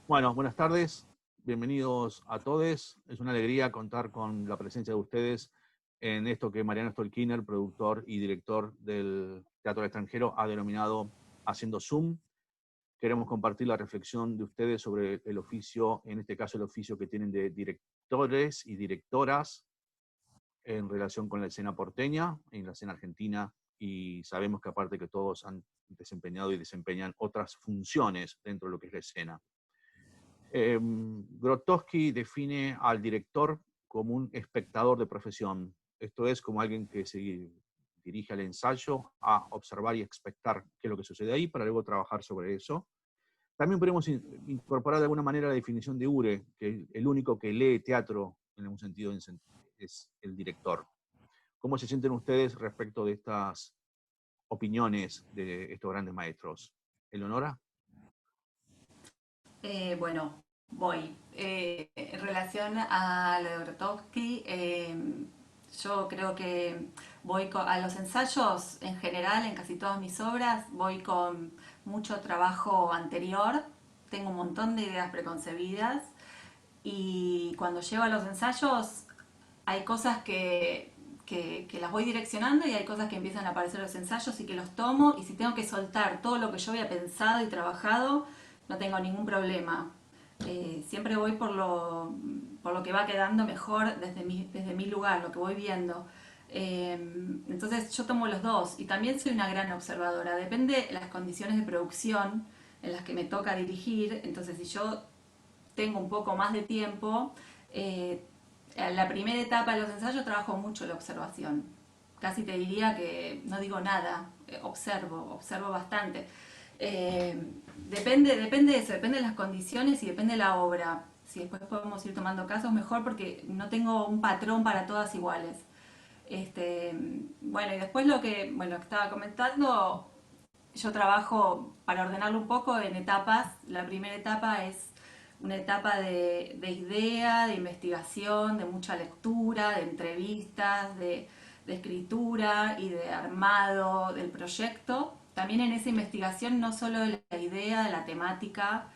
Bueno, buenas tardes, bienvenidos a todos. Es una alegría contar con la presencia de ustedes en esto que Mariano Stolkiner, productor y director del Teatro del Extranjero, ha denominado Haciendo Zoom. Queremos compartir la reflexión de ustedes sobre el oficio, en este caso el oficio que tienen de directores y directoras en relación con la escena porteña, en la escena argentina, y sabemos que aparte que todos han desempeñado y desempeñan otras funciones dentro de lo que es la escena. Grotowski define al director como un espectador de profesión, esto es, como alguien que se dirige al ensayo a observar y expectar qué es lo que sucede ahí para luego trabajar sobre eso. También podemos incorporar de alguna manera la definición de Ure, que el único que lee teatro en algún sentido es el director. ¿Cómo se sienten ustedes respecto de estas opiniones de estos grandes maestros? ¿Eleonora? Bueno, voy. En relación a lo de Grotowski, yo creo que a los ensayos en general, en casi todas mis obras, voy con mucho trabajo anterior, tengo un montón de ideas preconcebidas y cuando llego a los ensayos hay cosas que las voy direccionando y hay cosas que empiezan a aparecer en los ensayos y que los tomo y si tengo que soltar todo lo que yo había pensado y trabajado, no tengo ningún problema. Siempre voy por lo que va quedando mejor desde mi lugar, lo que voy viendo. Entonces yo tomo los dos y también soy una gran observadora. Depende de las condiciones de producción en las que me toca dirigir. Entonces si yo tengo un poco más de tiempo, en la primera etapa de los ensayos trabajo mucho la observación. Casi te diría que no digo nada, observo bastante. Depende de eso, depende de las condiciones y depende de la obra. Si después podemos ir tomando casos, mejor porque no tengo un patrón para todas iguales. Bueno, y después lo que estaba comentando, yo trabajo, para ordenarlo un poco, en etapas. La primera etapa es una etapa de idea, de investigación, de mucha lectura, de entrevistas, de escritura y de armado del proyecto. También en esa investigación no solo de la idea, de la temática,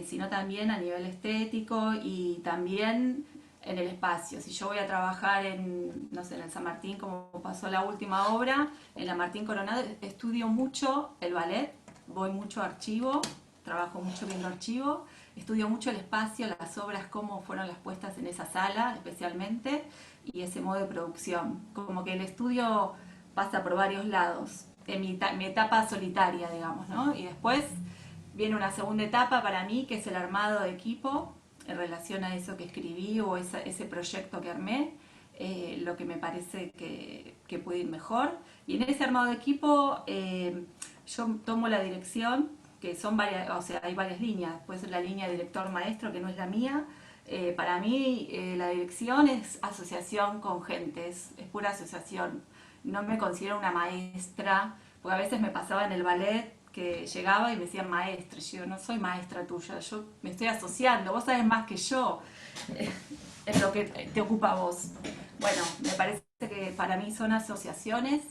sino también a nivel estético y también en el espacio. Si yo voy a trabajar en, no sé, en el San Martín, como pasó la última obra, en la Martín Coronado estudio mucho el ballet, voy mucho a archivo, trabajo mucho viendo archivo, estudio mucho el espacio, las obras, cómo fueron las puestas en esa sala especialmente, y ese modo de producción. Como que el estudio pasa por varios lados, en mi etapa solitaria, digamos, ¿no? Y después viene una segunda etapa para mí, que es el armado de equipo, en relación a eso que escribí o ese proyecto que armé, lo que me parece que puede ir mejor. Y en ese armado de equipo yo tomo la dirección, que son varias, o sea, hay varias líneas. Puede ser la línea director-maestro, que no es la mía. Para mí la dirección es asociación con gente, es pura asociación. No me considero una maestra, porque a veces me pasaba en el ballet que llegaba y me decían maestra. Yo no soy maestra tuya, yo me estoy asociando, vos sabés más que yo en lo que te ocupa a vos. Bueno, me parece que para mí son asociaciones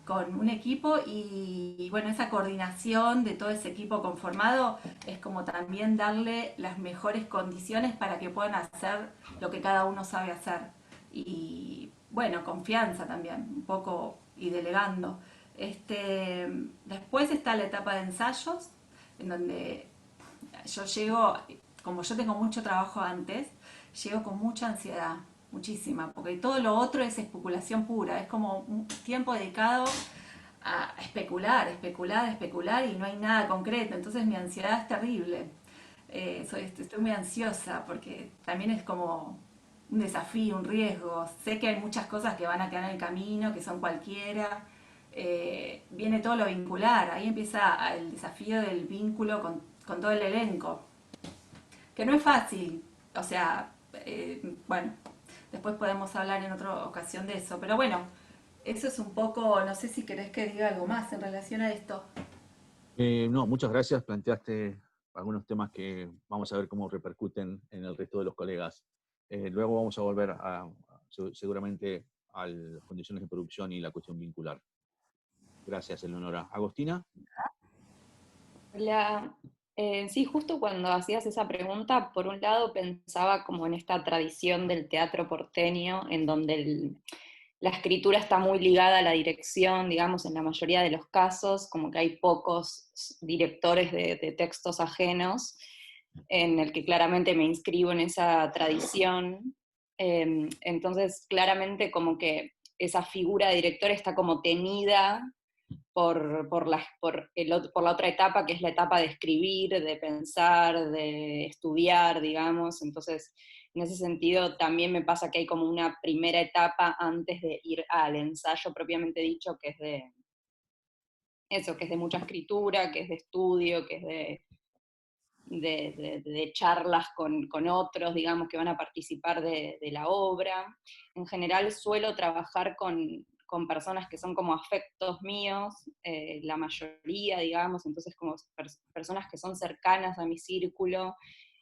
con un equipo y bueno, esa coordinación de todo ese equipo conformado es como también darle las mejores condiciones para que puedan hacer lo que cada uno sabe hacer. Y bueno, confianza también, un poco y delegando. Después está la etapa de ensayos, en donde yo llego, como yo tengo mucho trabajo antes, llego con mucha ansiedad, muchísima, porque todo lo otro es especulación pura, es como un tiempo dedicado a especular y no hay nada concreto, entonces mi ansiedad es terrible. Estoy muy ansiosa porque también es como un desafío, un riesgo. Sé que hay muchas cosas que van a quedar en el camino, que son cualquiera. Viene todo lo vincular, ahí empieza el desafío del vínculo con todo el elenco, que no es fácil, o sea, bueno, después podemos hablar en otra ocasión de eso, pero bueno, eso es un poco, no sé si querés que diga algo más en relación a esto. No, muchas gracias. Planteaste algunos temas que vamos a ver cómo repercuten en el resto de los colegas. Luego vamos a volver seguramente a las condiciones de producción y la cuestión vincular. Gracias, Eleonora. Agostina. Hola, Sí, justo cuando hacías esa pregunta, por un lado pensaba como en esta tradición del teatro porteño, en donde la escritura está muy ligada a la dirección, digamos, en la mayoría de los casos, como que hay pocos directores de textos ajenos, en el que claramente me inscribo en esa tradición. Entonces, claramente como que esa figura de director está como tenida por la otra etapa, que es la etapa de escribir, de pensar, de estudiar, digamos. Entonces, en ese sentido, también me pasa que hay como una primera etapa antes de ir al ensayo propiamente dicho, que es de eso, que es de mucha escritura, que es de estudio, que es de charlas con otros, digamos, que van a participar de la obra. En general suelo trabajar con personas que son como afectos míos, la mayoría, digamos, entonces como personas que son cercanas a mi círculo.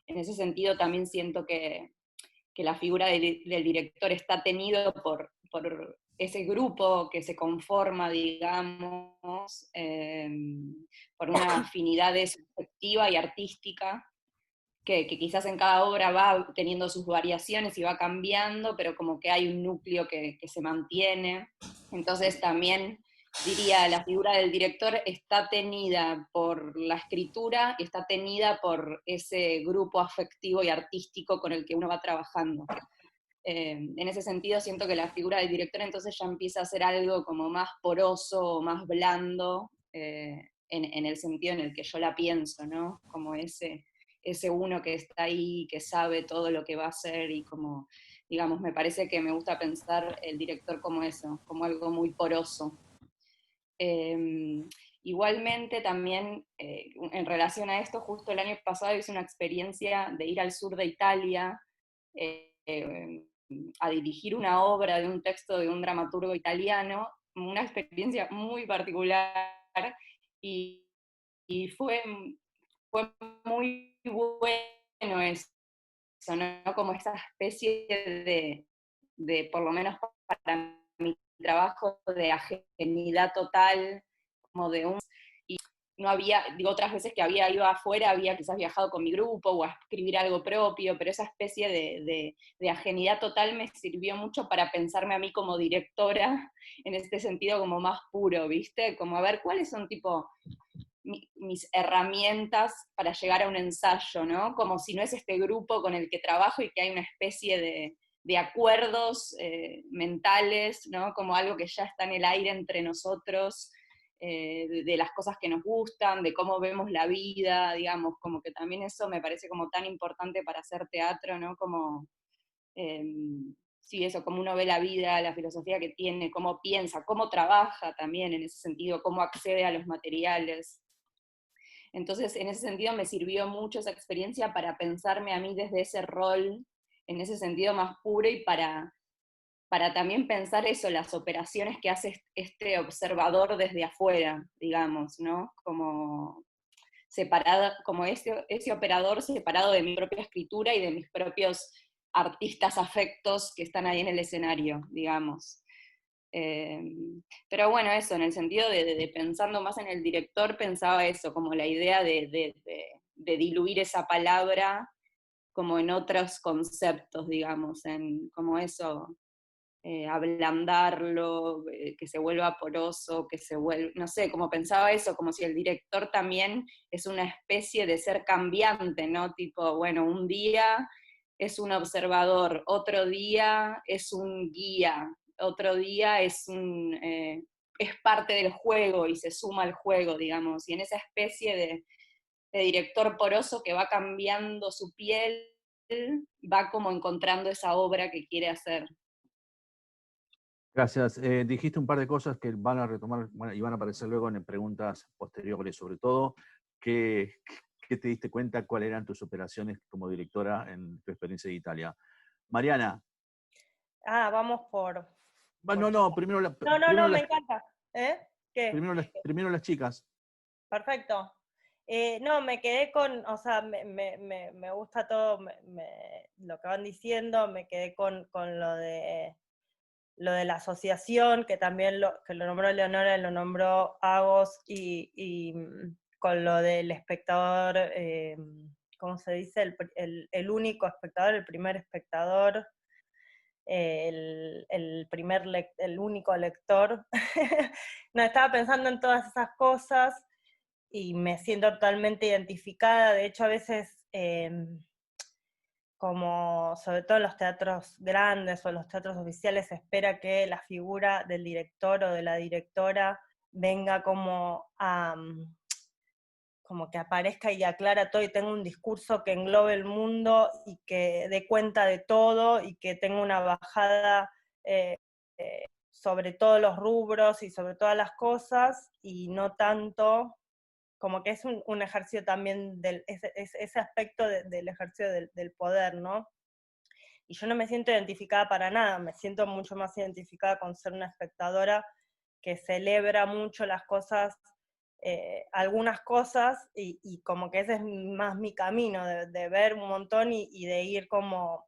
En ese sentido también siento que la figura del director está tenido por ese grupo que se conforma, digamos, por una afinidad afectiva y artística, que quizás en cada obra va teniendo sus variaciones y va cambiando, pero como que hay un núcleo que se mantiene. Entonces también diría, la figura del director está tenida por la escritura y está tenida por ese grupo afectivo y artístico con el que uno va trabajando. En ese sentido siento que la figura del director entonces ya empieza a ser algo como más poroso, más blando, en el sentido en el que yo la pienso, ¿no? Como ese uno que está ahí, que sabe todo lo que va a hacer y como, digamos, me parece que me gusta pensar el director como eso, como algo muy poroso. Eh, Igualmente también, en relación a esto, justo el año pasado hice una experiencia de ir al sur de Italia, a dirigir una obra de un texto de un dramaturgo italiano, una experiencia muy particular, y, y fue muy bueno eso, ¿no? Como esa especie por lo menos para mi trabajo, de ajenidad total, como de un... Y no había, digo, otras veces que había ido afuera, había quizás viajado con mi grupo o a escribir algo propio, pero esa especie de ajenidad total me sirvió mucho para pensarme a mí como directora, en este sentido como más puro, ¿viste? Como a ver cuáles son tipo mis herramientas para llegar a un ensayo, ¿no? Como si no es este grupo con el que trabajo y que hay una especie de acuerdos mentales, ¿no? Como algo que ya está en el aire entre nosotros, de las cosas que nos gustan, de cómo vemos la vida, digamos, como que también eso me parece como tan importante para hacer teatro, ¿no? Como, eh, sí, eso, cómo uno ve la vida, la filosofía que tiene, cómo piensa, cómo trabaja también en ese sentido, cómo accede a los materiales. Entonces, en ese sentido me sirvió mucho esa experiencia para pensarme a mí desde ese rol, en ese sentido más puro, y para también pensar eso, las operaciones que hace este observador desde afuera, digamos, ¿no? Como separada, como ese operador separado de mi propia escritura y de mis propios artistas afectos que están ahí en el escenario, digamos. Eh, pero bueno, eso, en el sentido de pensando más en el director, pensaba eso, como la idea de diluir esa palabra como en otros conceptos, digamos, en como eso, ablandarlo, que se vuelva poroso, que se vuelva, no sé, como pensaba eso, como si el director también es una especie de ser cambiante, ¿no? Tipo, bueno, un día es un observador, otro día es un guía, otro día es parte del juego y se suma al juego, digamos, y en esa especie de director poroso que va cambiando su piel, va como encontrando esa obra que quiere hacer. Gracias. Dijiste un par de cosas que van a retomar, bueno, y van a aparecer luego en preguntas posteriores, sobre todo, ¿qué te diste cuenta cuáles eran tus operaciones como directora en tu experiencia de Italia? Mariana. Vamos por No, chicas. primero, No, me encanta. ¿Qué? primero las chicas. Perfecto. No, me quedé con, o sea, me gusta todo lo que van diciendo, me quedé con lo de la asociación, que también que lo nombró Leonora, lo nombró Agos, y con lo del espectador, ¿cómo se dice? El único espectador, el primer espectador, el único lector. No, estaba pensando en todas esas cosas y me siento totalmente identificada. De hecho, a veces, como sobre todo en los teatros grandes o los teatros oficiales, se espera que la figura del director o de la directora venga como que aparezca y aclara todo y tenga un discurso que englobe el mundo y que dé cuenta de todo y que tenga una bajada sobre todos los rubros y sobre todas las cosas, y no tanto, como que es un ejercicio también, ese aspecto del ejercicio del poder, ¿no? Y yo no me siento identificada para nada, me siento mucho más identificada con ser una espectadora que celebra mucho las cosas, algunas cosas, y como que ese es más mi camino, de ver un montón y de ir como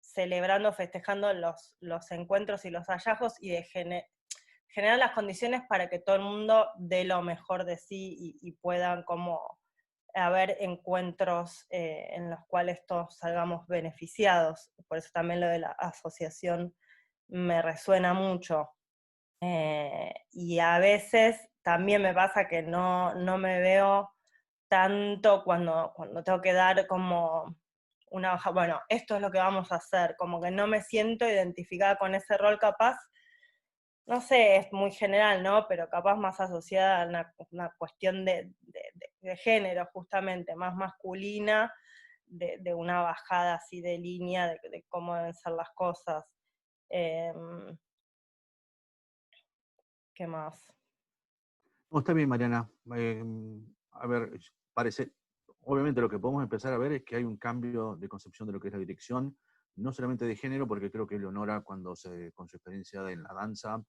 celebrando, festejando los encuentros y los hallazgos, y de generar las condiciones para que todo el mundo dé lo mejor de sí y puedan como haber encuentros en los cuales todos salgamos beneficiados. Por eso también lo de la asociación me resuena mucho. Y a veces también me pasa que no me veo tanto cuando tengo que dar como una baja, bueno, esto es lo que vamos a hacer, como que no me siento identificada con ese rol, capaz, no sé, es muy general, ¿no? Pero capaz más asociada a una cuestión de género, justamente, más masculina, de una bajada así de línea, de cómo deben ser las cosas. ¿Qué más? No, está bien, Mariana. A ver, obviamente lo que podemos empezar a ver es que hay un cambio de concepción de lo que es la dirección, no solamente de género, porque creo que Leonora, con su experiencia en la danza,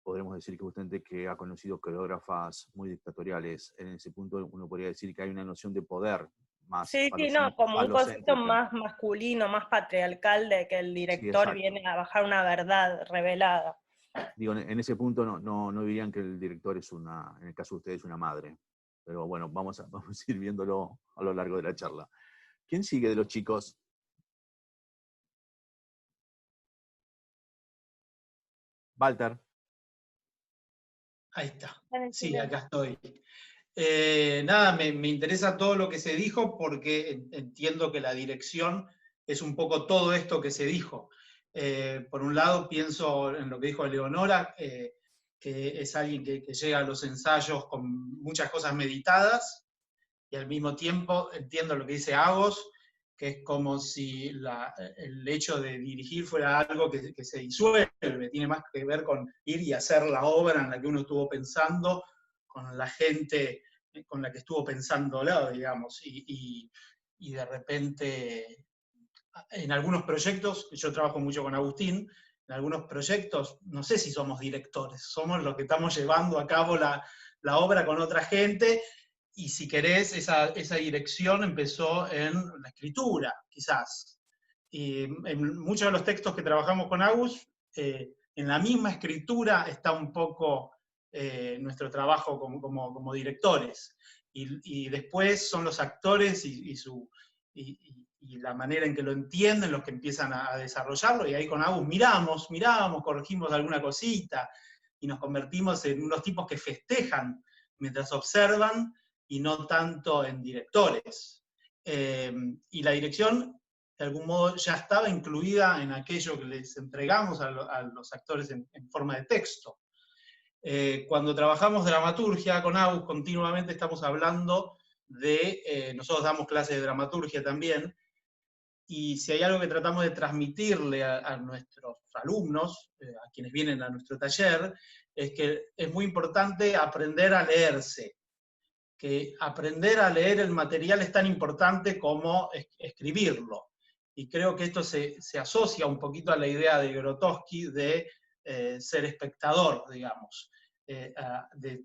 podremos decir que justamente que ha conocido coreógrafas muy dictatoriales. En ese punto uno podría decir que hay una noción de poder más Sí, no, como un concepto falocéntrica. más masculino, más patriarcal, de que el Sí, director exacto. viene a bajar una verdad revelada. Digo, en ese punto no dirían que el director es en el caso de ustedes, una madre. Pero bueno, vamos a ir viéndolo a lo largo de la charla. ¿Quién sigue de los chicos? Walter. Ahí está. Sí, Silencio. acá estoy. Nada, me interesa todo lo que se dijo porque entiendo que la dirección es un poco todo esto que se dijo. Por un lado, pienso en lo que dijo Leonora, que es alguien que llega a los ensayos con muchas cosas meditadas, y al mismo tiempo entiendo lo que dice Agos, que es como si el hecho de dirigir fuera algo que se disuelve, tiene más que ver con ir y hacer la obra en la que uno estuvo pensando, con la gente con la que estuvo pensándolo, digamos, y de repente, en algunos proyectos, yo trabajo mucho con Agustín, en algunos proyectos, no sé si somos directores, somos los que estamos llevando a cabo la obra con otra gente, y si querés, esa dirección empezó en la escritura, quizás. Y en muchos de los textos que trabajamos con Agus, en la misma escritura está un poco nuestro trabajo como directores. Y después son los actores y la manera en que lo entienden los que empiezan a desarrollarlo, y ahí con Agus mirábamos, corregimos alguna cosita, y nos convertimos en unos tipos que festejan mientras observan, y no tanto en directores. Y la dirección, de algún modo, ya estaba incluida en aquello que les entregamos a los actores en forma de texto. Cuando trabajamos dramaturgia con Agus, continuamente estamos hablando nosotros damos clases de dramaturgia también, y si hay algo que tratamos de transmitirle a nuestros alumnos, a quienes vienen a nuestro taller, es que es muy importante aprender a leerse, que aprender a leer el material es tan importante como escribirlo. Y creo que esto se asocia un poquito a la idea de Grotowski de ser espectador, digamos, de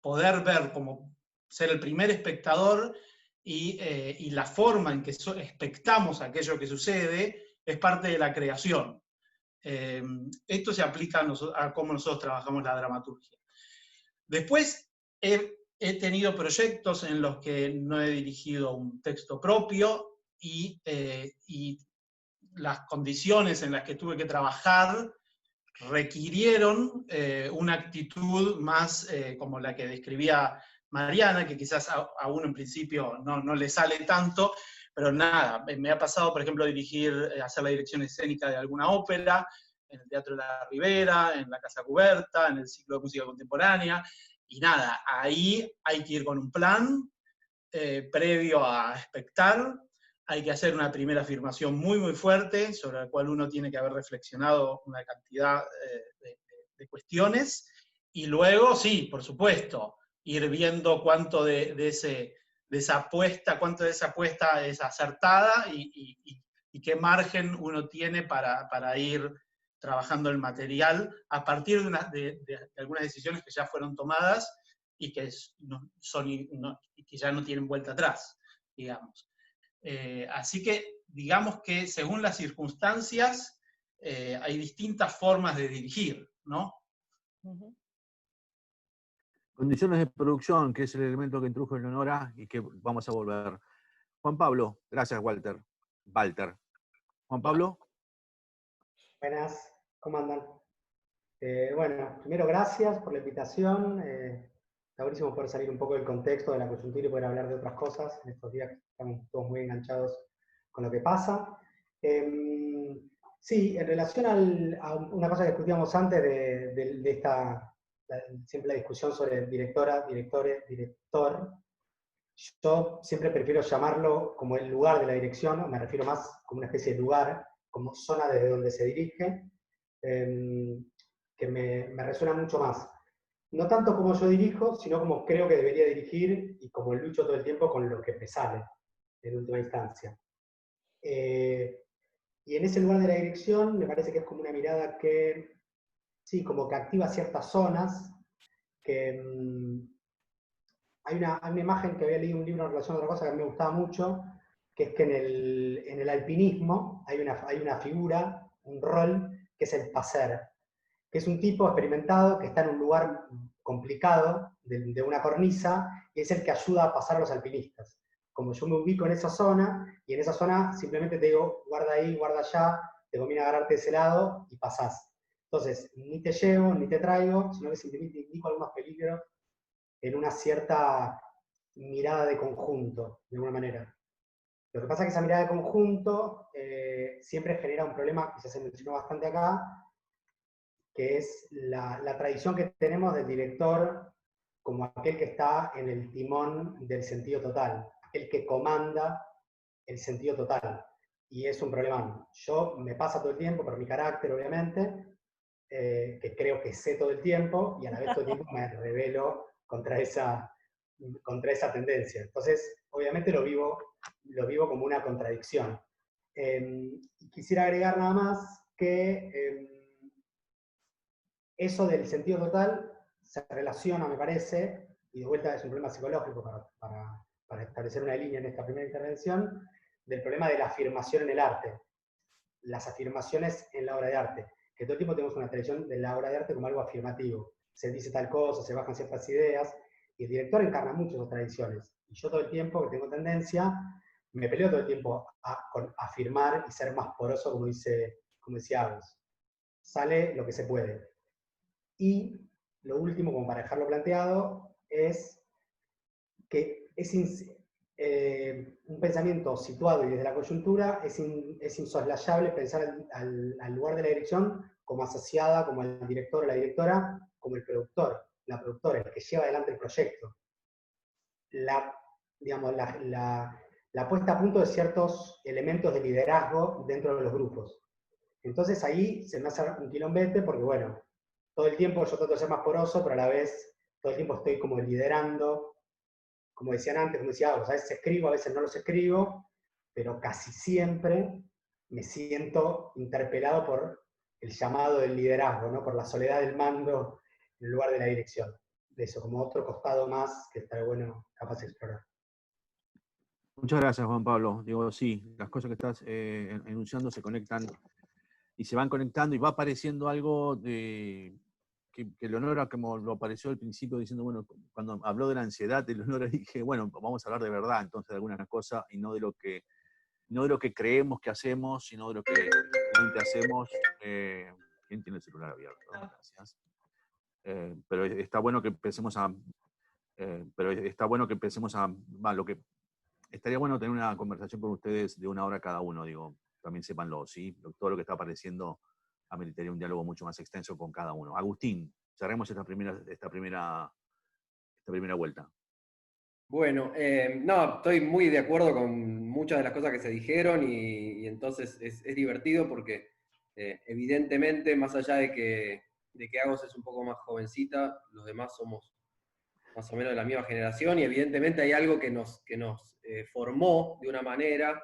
poder ver como ser el primer espectador, y la forma en que expectamos aquello que sucede es parte de la creación. Esto se aplica a cómo nosotros trabajamos la dramaturgia. Después, he tenido proyectos en los que no he dirigido un texto propio y las condiciones en las que tuve que trabajar requirieron una actitud más como la que describía Mariana, que quizás a uno en principio no le sale tanto, pero nada, me ha pasado, por ejemplo, hacer la dirección escénica de alguna ópera, en el Teatro de la Ribera, en la Casa Cuberta, en el ciclo de música contemporánea, y nada, ahí hay que ir con un plan previo a expectar, hay que hacer una primera afirmación muy, muy fuerte, sobre la cual uno tiene que haber reflexionado una cantidad de cuestiones, y luego, sí, por supuesto, ir viendo cuánto de esa apuesta es acertada y qué margen uno tiene para ir trabajando el material a partir de algunas decisiones que ya fueron tomadas y que ya no tienen vuelta atrás, digamos. Así que, digamos que según las circunstancias, hay distintas formas de dirigir, ¿no? Condiciones de producción, que es el elemento que introdujo Eleonora y que vamos a volver. Juan Pablo, gracias Walter. Juan Pablo. Buenas, ¿cómo andan? Bueno, primero gracias por la invitación. Está buenísimo poder salir un poco del contexto de la coyuntura y poder hablar de otras cosas. En estos días estamos todos muy enganchados con lo que pasa. Sí, en relación a una cosa que discutíamos antes de esta, siempre la discusión sobre directora, directores, director, yo siempre prefiero llamarlo como el lugar de la dirección, me refiero más como una especie de lugar, como zona desde donde se dirige, que me resuena mucho más. No tanto como yo dirijo, sino como creo que debería dirigir y como lucho todo el tiempo con lo que me sale, en última instancia. Y en ese lugar de la dirección me parece que es como una mirada que, sí, como que activa ciertas zonas, que hay una imagen que había leído un libro en relación a otra cosa que a mí me gustaba mucho, que es que en el alpinismo hay una figura, un rol, que es el paser, que es un tipo experimentado que está en un lugar complicado de una cornisa y es el que ayuda a pasar a los alpinistas. Como yo me ubico en esa zona, y en esa zona simplemente te digo, guarda ahí, guarda allá, te conviene agarrarte de ese lado y pasás. Entonces, ni te llevo, ni te traigo, sino que simplemente indico algunos peligros en una cierta mirada de conjunto, de alguna manera. Lo que pasa es que esa mirada de conjunto siempre genera un problema, que ya se mencionó bastante acá, que es la tradición que tenemos del director como aquel que está en el timón del sentido total, aquel que comanda el sentido total. Y es un problema. Yo me pasa todo el tiempo, por mi carácter obviamente, que creo que sé todo el tiempo, y a la vez todo el tiempo me rebelo contra esa tendencia. Entonces, obviamente lo vivo como una contradicción. Quisiera agregar nada más que eso del sentido total se relaciona, me parece, y de vuelta es un problema psicológico para establecer una línea en esta primera intervención, del problema de la afirmación en el arte, las afirmaciones en la obra de arte, que todo el tiempo tenemos una tradición de la obra de arte como algo afirmativo, se dice tal cosa, se bajan ciertas ideas, y el director encarna mucho esas tradiciones, y yo todo el tiempo que tengo tendencia, me peleo todo el tiempo con afirmar y ser más poroso, como decía Agus. Sale lo que se puede. Y lo último, como para dejarlo planteado, es que un pensamiento situado y desde la coyuntura es insoslayable pensar al lugar de la dirección como asociada, como el director o la directora, como el productor, la productora, el que lleva adelante el proyecto. Digamos, la puesta a punto de ciertos elementos de liderazgo dentro de los grupos. Entonces ahí se me hace un quilombete porque, bueno, todo el tiempo yo trato de ser más poroso, pero a la vez todo el tiempo estoy como liderando, como decían antes, como decía, a veces escribo, a veces no los escribo, pero casi siempre me siento interpelado por el llamado del liderazgo, ¿no? Por la soledad del mando en lugar de la dirección. De eso, como otro costado más que está bueno capaz de explorar. Muchas gracias, Juan Pablo. Digo, sí, las cosas que estás enunciando se conectan y se van conectando y va apareciendo algo de que Leonora, como lo apareció al principio diciendo, bueno, cuando habló de la ansiedad, Leonora dije, bueno, vamos a hablar de verdad, entonces, de alguna cosa, y no de lo que creemos que hacemos, sino de lo que realmente hacemos. ¿Quién tiene el celular abierto? Gracias. Pero está bueno que empecemos a... Estaría bueno tener una conversación con ustedes de 1 hora cada uno, digo, también sépanlo, ¿sí? Todo lo que está apareciendo ameritaría un diálogo mucho más extenso con cada uno. Agustín, cerremos esta primera vuelta. Bueno, no, estoy muy de acuerdo con muchas de las cosas que se dijeron y entonces es divertido porque evidentemente, más allá de que Agos es un poco más jovencita, los demás somos más o menos de la misma generación, y evidentemente hay algo que nos formó de una manera,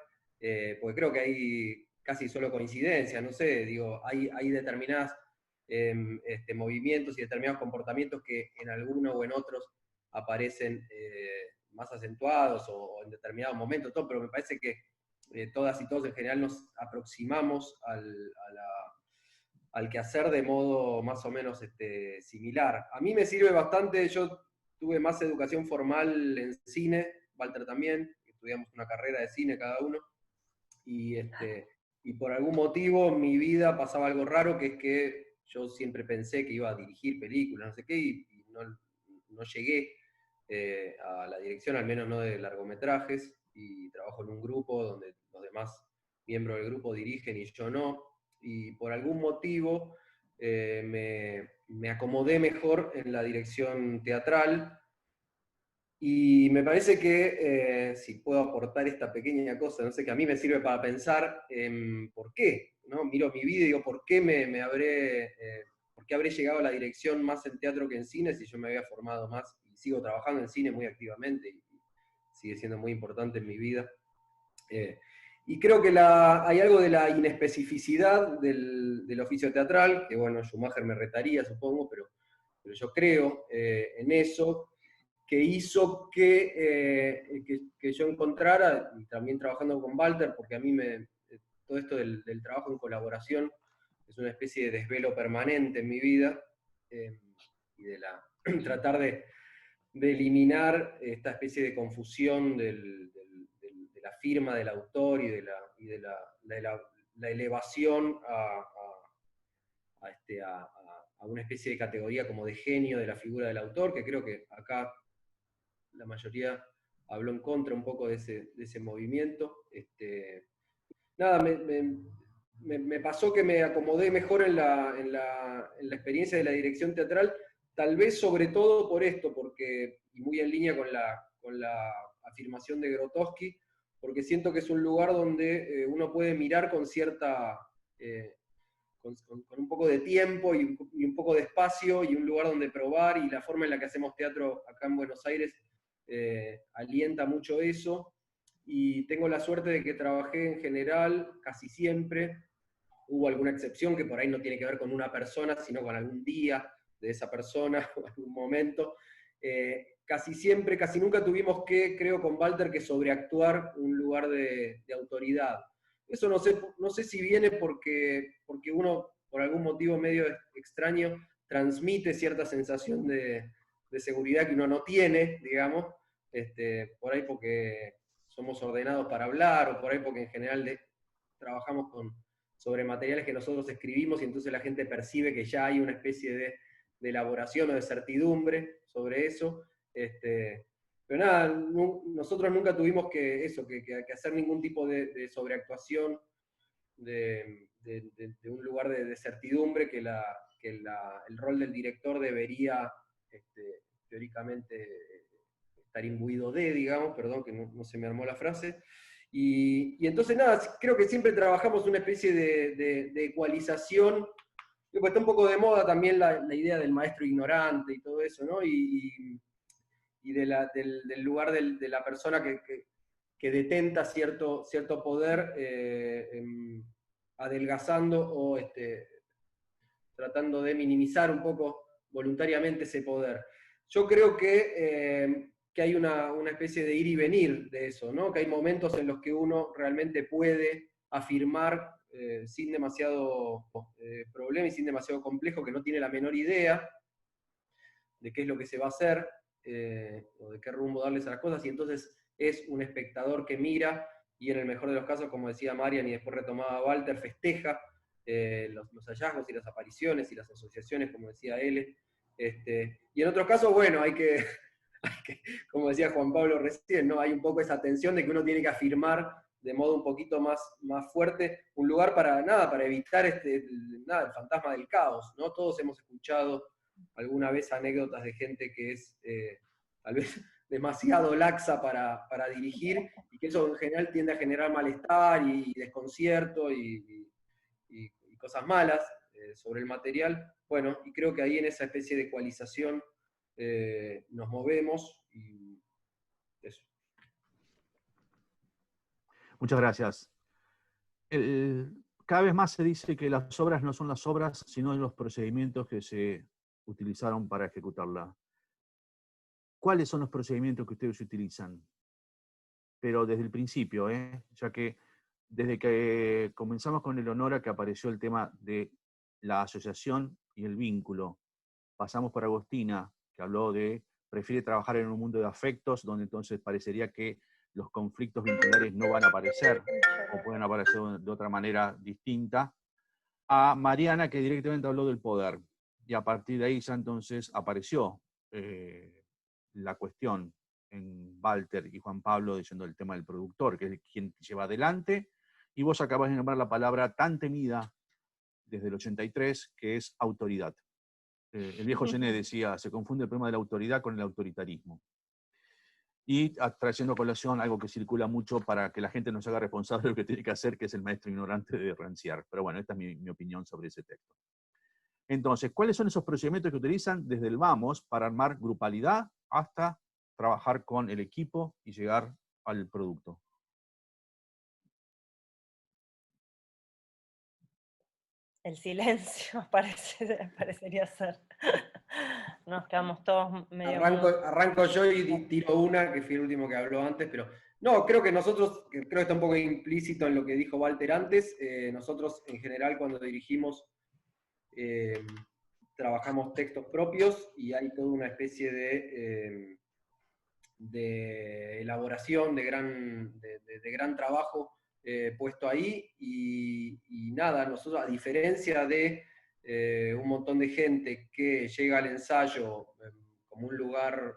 porque creo que hay casi solo coincidencia, no sé, digo, hay determinados movimientos y determinados comportamientos que en alguno o en otros aparecen más acentuados o en determinados momentos, todo, pero me parece que todas y todos en general nos aproximamos al quehacer de modo más o menos similar. A mí me sirve bastante, yo tuve más educación formal en cine, Walter también, estudiamos una carrera de cine cada uno, y por algún motivo en mi vida pasaba algo raro, que es que yo siempre pensé que iba a dirigir películas, no sé qué, y no llegué a la dirección, al menos no de largometrajes, y trabajo en un grupo donde los demás miembros del grupo dirigen y yo no, y por algún motivo me acomodé mejor en la dirección teatral, y me parece que, si puedo aportar esta pequeña cosa, no sé, que a mí me sirve para pensar por qué, ¿no? Miro mi vida y digo, ¿por qué por qué habré llegado a la dirección más en teatro que en cine si yo me había formado más y sigo trabajando en cine muy activamente y sigue siendo muy importante en mi vida? Y creo que hay algo de la inespecificidad del oficio teatral, que bueno, Schumacher me retaría, supongo, pero yo creo en eso, que hizo que yo encontrara, y también trabajando con Walter, porque a mí todo esto del trabajo en colaboración es una especie de desvelo permanente en mi vida, y de tratar de eliminar esta especie de confusión de la firma del autor y de la elevación a una especie de categoría como de genio de la figura del autor, que creo que acá la mayoría habló en contra un poco de ese movimiento. Nada, me pasó que me acomodé mejor en la experiencia de la dirección teatral, tal vez sobre todo por esto, y muy en línea con la afirmación de Grotowski, porque siento que es un lugar donde uno puede mirar con con un poco de tiempo y un poco de espacio, y un lugar donde probar, y la forma en la que hacemos teatro acá en Buenos Aires alienta mucho eso, y tengo la suerte de que trabajé en general casi siempre. Hubo alguna excepción que por ahí no tiene que ver con una persona, sino con algún día de esa persona o algún momento. Casi siempre, casi nunca tuvimos que, creo con Walter, que sobreactuar un lugar de autoridad. Eso no sé si viene porque uno, por algún motivo medio extraño, transmite cierta sensación de seguridad que uno no tiene, digamos, por ahí porque somos ordenados para hablar, o por ahí porque en general trabajamos sobre materiales que nosotros escribimos, y entonces la gente percibe que ya hay una especie de elaboración o de certidumbre sobre eso. Pero nada, nosotros nunca tuvimos que hacer ningún tipo de sobreactuación de un lugar de certidumbre, que el rol del director debería teóricamente estar imbuido de, digamos, perdón que no se me armó la frase. Y entonces nada, creo que siempre trabajamos una especie de ecualización. Pues está un poco de moda también la idea del maestro ignorante y todo eso, ¿no? Y del lugar de la persona que detenta cierto poder, adelgazando o tratando de minimizar un poco voluntariamente ese poder. Yo creo que hay una especie de ir y venir de eso, ¿no? Que hay momentos en los que uno realmente puede afirmar sin demasiado problema y sin demasiado complejo, que no tiene la menor idea, de qué es lo que se va a hacer, o de qué rumbo darles a las cosas, y entonces es un espectador que mira, y en el mejor de los casos, como decía Marian y después retomaba Walter, festeja los hallazgos y las apariciones y las asociaciones, como decía él. Y en otros casos, bueno, hay que, como decía Juan Pablo recién, ¿no? Hay un poco esa tensión de que uno tiene que afirmar de modo un poquito más fuerte un lugar para evitar el fantasma del caos, ¿no? Todos hemos escuchado alguna vez anécdotas de gente que es tal vez demasiado laxa para dirigir, y que eso en general tiende a generar malestar y desconcierto y cosas malas sobre el material. Bueno, y creo que ahí en esa especie de ecualización nos movemos, y eso. Muchas gracias. Cada vez más se dice que las obras no son las obras, sino los procedimientos que se utilizaron para ejecutarla. ¿Cuáles son los procedimientos que ustedes utilizan? Pero desde el principio, ya que desde que comenzamos con Eleonora, que apareció el tema de la asociación y el vínculo, pasamos por Agostina, que habló de prefiere trabajar en un mundo de afectos, donde entonces parecería que los conflictos vinculares no van a aparecer, o pueden aparecer de otra manera distinta, a Mariana, que directamente habló del poder, y a partir de ahí ya entonces apareció la cuestión en Walter y Juan Pablo diciendo el tema del productor, que es quien lleva adelante, y vos acabas de nombrar la palabra tan temida desde el 83, que es autoridad. El viejo Gené decía, se confunde el problema de la autoridad con el autoritarismo. Y trayendo a colación algo que circula mucho para que la gente no se haga responsable de lo que tiene que hacer, que es el maestro ignorante de Rancière. Pero bueno, esta es mi opinión sobre ese texto. Entonces, ¿cuáles son esos procedimientos que utilizan desde el vamos para armar grupalidad hasta trabajar con el equipo y llegar al producto? El silencio parecería ser. Nos quedamos todos medio... Arranco yo y tiro una, que fui el último que habló antes, pero no, creo que nosotros, creo que está un poco implícito en lo que dijo Walter antes, nosotros en general cuando dirigimos trabajamos textos propios, y hay toda una especie de elaboración, de gran trabajo puesto ahí, y nada, nosotros, a diferencia de un montón de gente que llega al ensayo como un lugar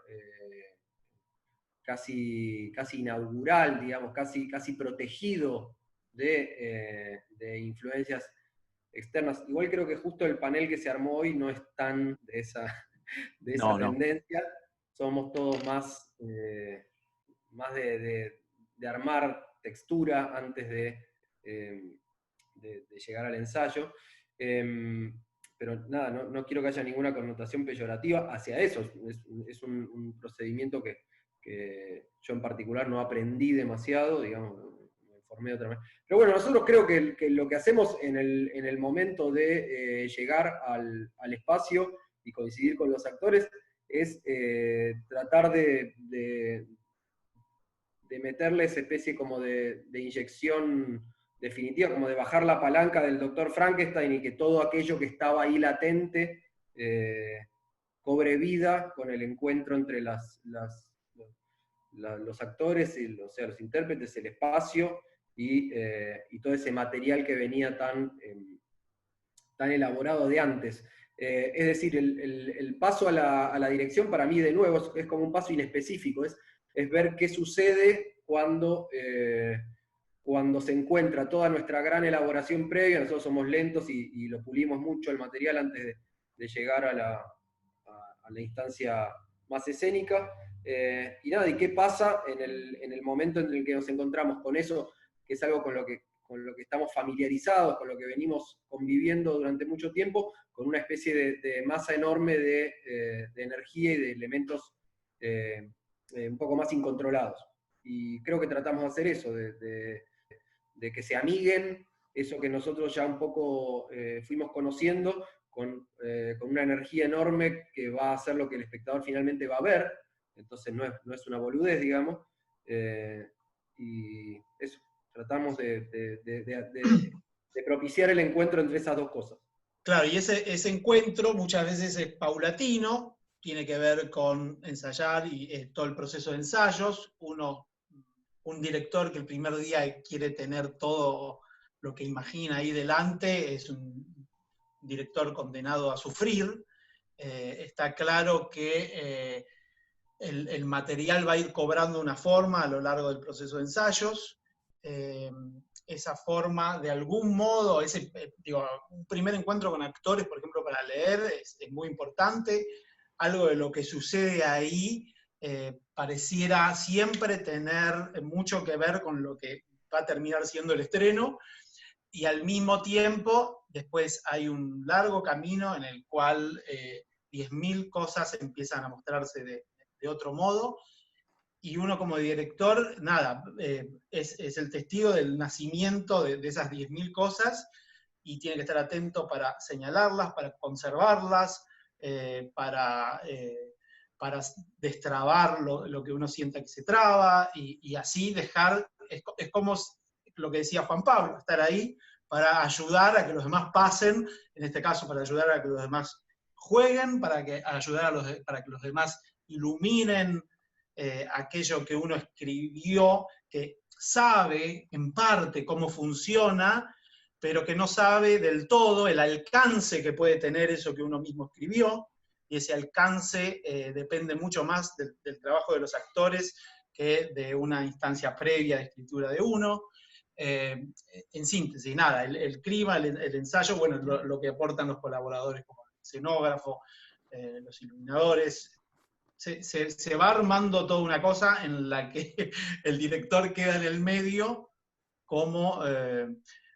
casi inaugural, digamos, casi protegido de influencias externas. Igual creo que justo el panel que se armó hoy no es tan de esa tendencia. Somos todos más de armar textura antes de llegar al ensayo. Pero nada, no quiero que haya ninguna connotación peyorativa hacia eso. Es un procedimiento que yo en particular no aprendí demasiado, digamos, me informé de otra manera. Pero bueno, nosotros creo que lo que hacemos en el momento de llegar al espacio y coincidir con los actores es tratar de meterle esa especie como de inyección definitiva, como de bajar la palanca del Dr. Frankenstein y que todo aquello que estaba ahí latente cobre vida con el encuentro entre los actores, los intérpretes, el espacio y todo ese material que venía tan elaborado de antes. Es decir, el paso a la dirección para mí, de nuevo, es como un paso inespecífico, es ver qué sucede cuando se encuentra toda nuestra gran elaboración previa. Nosotros somos lentos y lo pulimos mucho el material antes de llegar a la instancia más escénica. Y nada, ¿y qué pasa en el momento en el que nos encontramos con eso, que es algo con lo que estamos familiarizados, con lo que venimos conviviendo durante mucho tiempo, con una especie de masa enorme de energía y de elementos un poco más incontrolados? Y creo que tratamos de hacer eso, de que se amiguen eso que nosotros ya un poco fuimos conociendo, con una energía enorme que va a hacer lo que el espectador finalmente va a ver. Entonces no es una boludez, digamos. Y eso, tratamos de propiciar el encuentro entre esas dos cosas. Claro, y ese encuentro muchas veces es paulatino, tiene que ver con ensayar y todo el proceso de ensayos. Un director que el primer día quiere tener todo lo que imagina ahí delante es un director condenado a sufrir. Está claro que el material va a ir cobrando una forma a lo largo del proceso de ensayos. Esa forma, de algún modo, un primer encuentro con actores, por ejemplo, para leer, es muy importante. Algo de lo que sucede ahí pareciera siempre tener mucho que ver con lo que va a terminar siendo el estreno, y al mismo tiempo, después hay un largo camino en el cual 10.000 cosas empiezan a mostrarse de otro modo, y uno como director, nada, es el testigo del nacimiento de esas 10.000 cosas, y tiene que estar atento para señalarlas, para conservarlas, para destrabar lo que uno sienta que se traba, y así dejar, es como lo que decía Juan Pablo, estar ahí para ayudar a que los demás pasen, en este caso para ayudar a que los demás jueguen, para que los demás iluminen aquello que uno escribió, que sabe en parte cómo funciona, pero que no sabe del todo el alcance que puede tener eso que uno mismo escribió, y ese alcance depende mucho más del trabajo de los actores que de una instancia previa de escritura de uno. En síntesis, nada, el clima, el ensayo, bueno, lo que aportan los colaboradores como el escenógrafo, los iluminadores. Se va armando toda una cosa en la que el director queda en el medio, como...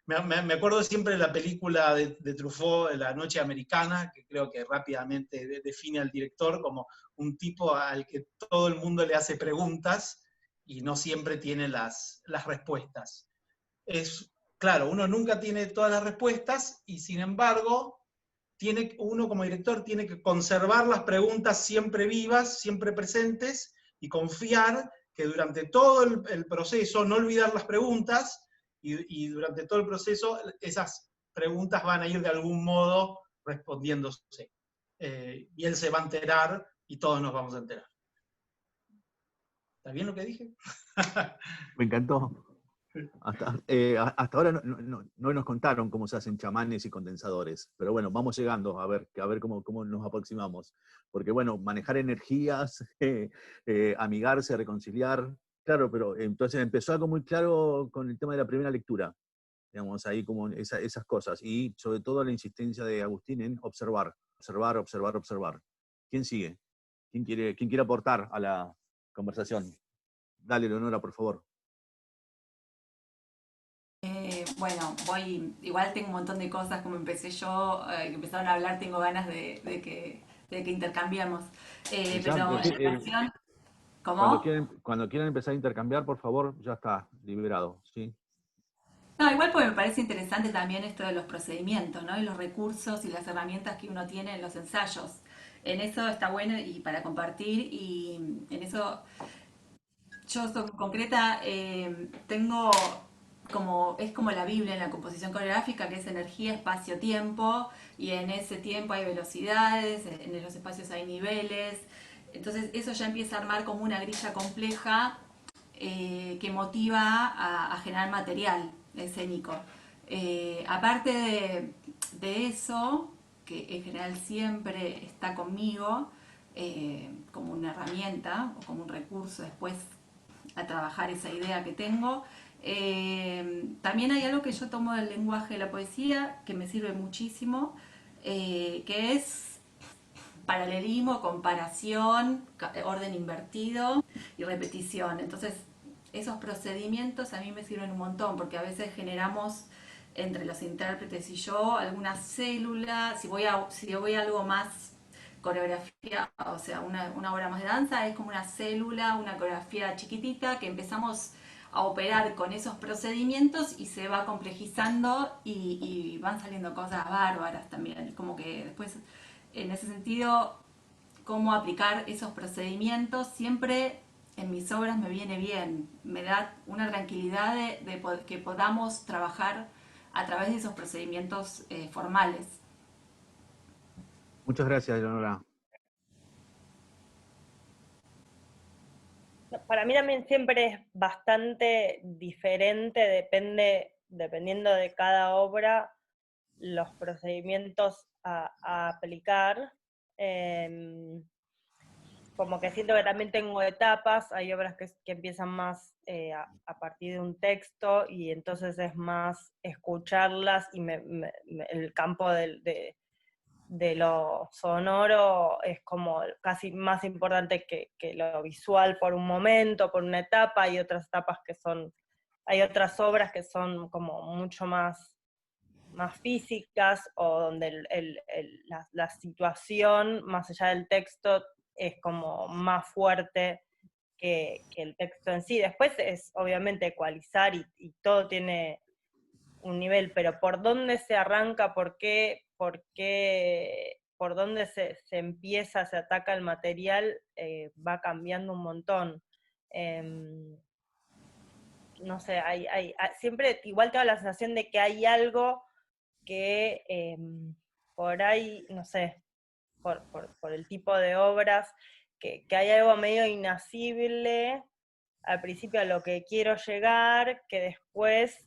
me acuerdo siempre de la película de Truffaut, La Noche Americana, que creo que rápidamente define al director como un tipo al que todo el mundo le hace preguntas y no siempre tiene las respuestas. Claro, uno nunca tiene todas las respuestas, y sin embargo, uno como director tiene que conservar las preguntas siempre vivas, siempre presentes, y confiar que durante todo el proceso, no olvidar las preguntas, y durante todo el proceso esas preguntas van a ir de algún modo respondiéndose. Y él se va a enterar y todos nos vamos a enterar. ¿Está bien lo que dije? Me encantó. Hasta ahora no nos contaron cómo se hacen chamanes y condensadores, pero bueno, vamos llegando a ver cómo nos aproximamos. Porque bueno, manejar energías, amigarse, reconciliar, claro, pero entonces empezó algo muy claro con el tema de la primera lectura, digamos, ahí como esas cosas, y sobre todo la insistencia de Agustín en observar. ¿Quién sigue? ¿Quién quiere aportar a la conversación? Dale, Leonora, por favor. Bueno, igual tengo un montón de cosas, como empecé yo, que empezaron a hablar, tengo ganas de que intercambiemos. Pero en relación, ¿cómo? Cuando quieran empezar a intercambiar, por favor, ya está liberado, ¿sí? No, igual porque me parece interesante también esto de los procedimientos, ¿no? Y los recursos y las herramientas que uno tiene en los ensayos. En eso está bueno y para compartir, y en eso yo soy concreta, tengo es como la Biblia en la composición coreográfica, que es energía, espacio, tiempo, y en ese tiempo hay velocidades, en los espacios hay niveles, entonces eso ya empieza a armar como una grilla compleja que motiva a generar material escénico. Aparte de eso, que en general siempre está conmigo, como una herramienta o como un recurso después a trabajar esa idea que tengo. También hay algo que yo tomo del lenguaje de la poesía que me sirve muchísimo, que es paralelismo, comparación, orden invertido y repetición. Entonces, esos procedimientos a mí me sirven un montón, porque a veces generamos entre los intérpretes y yo alguna célula. Si voy a algo más coreografía, o sea, una obra más de danza, es como una célula, una coreografía chiquitita que empezamos a operar con esos procedimientos y se va complejizando y van saliendo cosas bárbaras también. Como que después, en ese sentido, cómo aplicar esos procedimientos siempre en mis obras me viene bien, me da una tranquilidad de que podamos trabajar a través de esos procedimientos formales. Muchas gracias, Leonora. Para mí también siempre es bastante diferente, dependiendo de cada obra, los procedimientos a aplicar. Como que siento que también tengo etapas, hay obras que empiezan más a partir de un texto y entonces es más escucharlas y el campo de lo sonoro es como casi más importante que lo visual por un momento, por una etapa, hay otras etapas hay otras obras que son como mucho más físicas o donde la situación, más allá del texto, es como más fuerte que el texto en sí. Después es obviamente ecualizar y todo tiene un nivel, pero por dónde se arranca, por dónde se empieza, se ataca el material, va cambiando un montón. No sé, siempre igual tengo la sensación de que hay algo que por ahí, no sé, por el tipo de obras, que hay algo medio inacible al principio a lo que quiero llegar, que después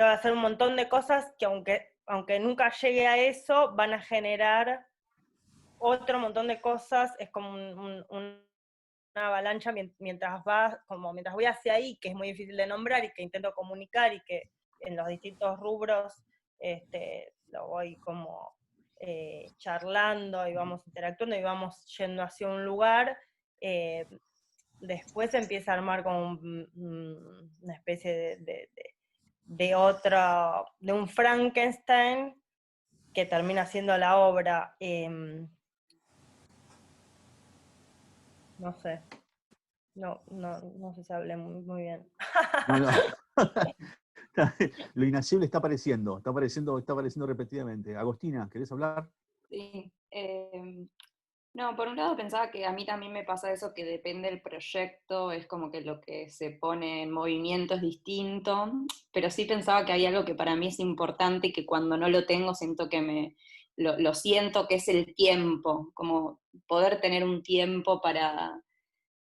va a hacer un montón de cosas que aunque nunca llegue a eso, van a generar otro montón de cosas, es como una avalancha mientras voy hacia ahí, que es muy difícil de nombrar y que intento comunicar y que en los distintos rubros lo voy como charlando y vamos interactuando y vamos yendo hacia un lugar, después empieza a armar como una especie de un Frankenstein que termina siendo la obra. No sé. No sé si hablé muy bien. No, no. Lo inacible está apareciendo repetidamente. Agostina, ¿querés hablar? Sí. No, por un lado pensaba que a mí también me pasa eso, que depende del proyecto, es como que lo que se pone en movimiento es distinto, pero sí pensaba que hay algo que para mí es importante y que cuando no lo tengo siento que lo siento, que es el tiempo, como poder tener un tiempo para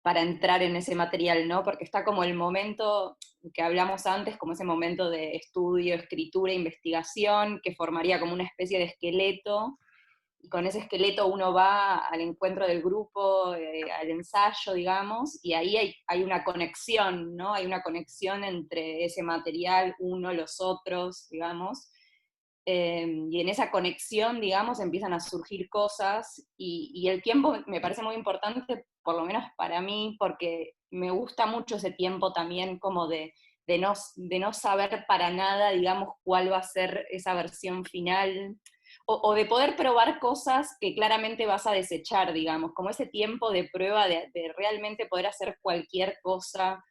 entrar en ese material, ¿no? Porque está como el momento que hablamos antes, como ese momento de estudio, escritura, investigación, que formaría como una especie de esqueleto, y con ese esqueleto uno va al encuentro del grupo, al ensayo, digamos, y ahí hay una conexión, ¿no? Hay una conexión entre ese material, uno, los otros, digamos, y en esa conexión, digamos, empiezan a surgir cosas, y el tiempo me parece muy importante, por lo menos para mí, porque me gusta mucho ese tiempo también como de no saber para nada, digamos, cuál va a ser esa versión final, o de poder probar cosas que claramente vas a desechar, digamos, como ese tiempo de prueba de realmente poder hacer cualquier cosa,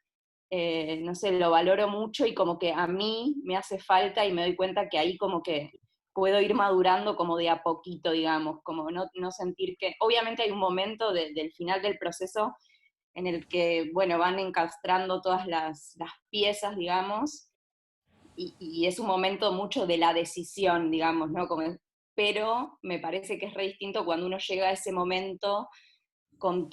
no sé, lo valoro mucho y como que a mí me hace falta y me doy cuenta que ahí como que puedo ir madurando como de a poquito, digamos, como no sentir que, obviamente hay un momento del final del proceso en el que, bueno, van encastrando todas las piezas, digamos, y es un momento mucho de la decisión, digamos, ¿no? Pero me parece que es re distinto cuando uno llega a ese momento un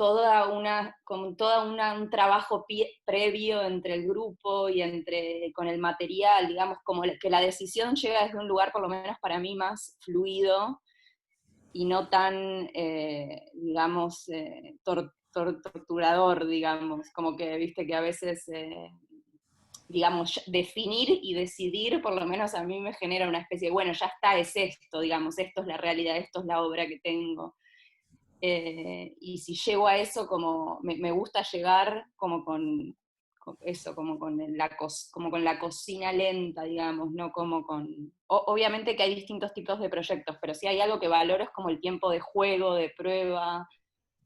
trabajo previo entre el grupo y con el material, digamos, como que la decisión llega desde un lugar, por lo menos para mí, más fluido y no tan, digamos, torturador, digamos, como que, viste, que a veces, digamos, definir y decidir, por lo menos a mí me genera una especie de, bueno, ya está, es esto, digamos, esto es la realidad, esto es la obra que tengo. Y si llego a eso, como me gusta llegar como con eso, como con como con la cocina lenta, digamos, no como obviamente que hay distintos tipos de proyectos, pero si hay algo que valoro es como el tiempo de juego, de prueba,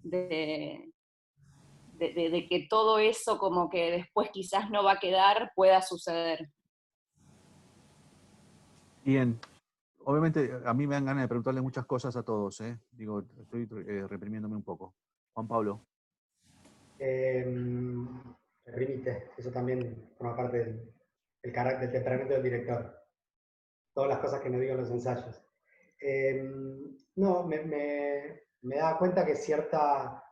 de que todo eso como que después quizás no va a quedar, pueda suceder. Bien. Obviamente, a mí me dan ganas de preguntarle muchas cosas a todos, ¿eh? Digo, estoy reprimiéndome un poco. Juan Pablo. Reprimite, eso también forma parte del carácter, del temperamento del director. Todas las cosas que no digo en los ensayos. No, me da cuenta que cierta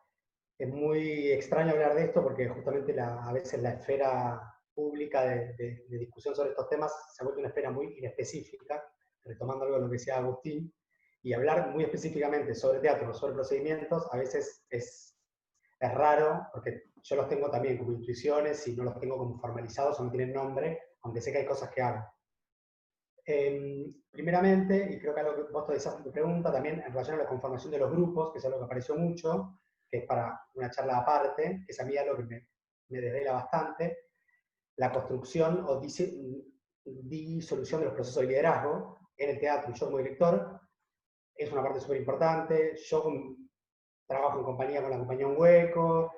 es muy extraño hablar de esto porque justamente a veces la esfera pública de discusión sobre estos temas se ha vuelto una esfera muy inespecífica, retomando algo de lo que decía Agustín, y hablar muy específicamente sobre teatro, sobre procedimientos, a veces es raro, porque yo los tengo también como intuiciones y no los tengo como formalizados o no tienen nombre, aunque sé que hay cosas que hago. Primeramente, y creo que algo que vos te decías en tu pregunta, también en relación a la conformación de los grupos, que es algo que apareció mucho, que es para una charla aparte, que es a mí algo que me desvela bastante, la construcción o disolución de los procesos de liderazgo en el teatro. Yo como director, es una parte súper importante. Yo trabajo en compañía con la compañía Un Hueco,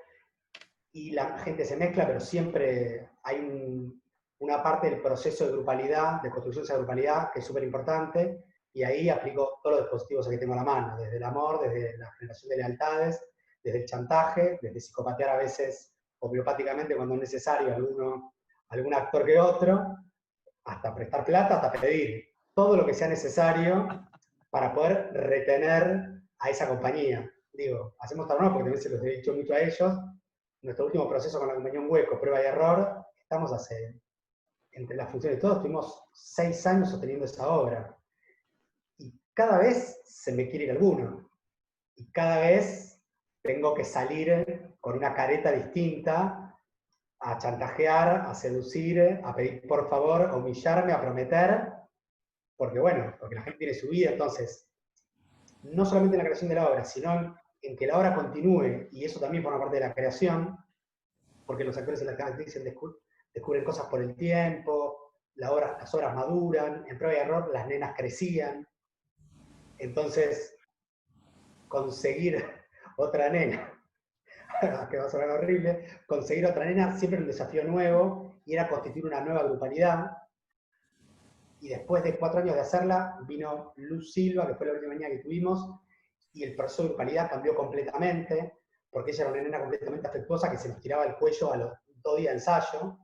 y la gente se mezcla, pero siempre hay una parte del proceso de grupalidad, de construcción de esa grupalidad, que es súper importante, y ahí aplico todos los dispositivos que tengo a la mano, desde el amor, desde la generación de lealtades, desde el chantaje, desde psicopatear a veces homeopáticamente cuando es necesario algún actor que otro, hasta prestar plata, hasta pedir todo lo que sea necesario para poder retener a esa compañía. Digo, hacemos tal o no, porque también se los he dicho mucho a ellos. Nuestro último proceso con la compañía Un Hueco, prueba y error, estamos entre las funciones de todos, estuvimos 6 años sosteniendo esa obra. Y cada vez se me quiere ir alguno. Y cada vez tengo que salir con una careta distinta a chantajear, a seducir, a pedir por favor, a humillarme, a prometer, porque bueno, porque la gente tiene su vida, entonces, no solamente en la creación de la obra, sino en que la obra continúe, y eso también forma parte de la creación, porque los actores y las actrices descubren cosas por el tiempo, las obras maduran, en prueba y error las nenas crecían, entonces conseguir otra nena, que va a sonar horrible, conseguir otra nena siempre era un desafío nuevo, y era constituir una nueva grupalidad, y después de 4 años de hacerla, vino Luz Silva, que fue la última niña que tuvimos, y el proceso de grupalidad cambió completamente, porque ella era una nena completamente afectuosa que se nos tiraba el cuello a los 2 días de ensayo,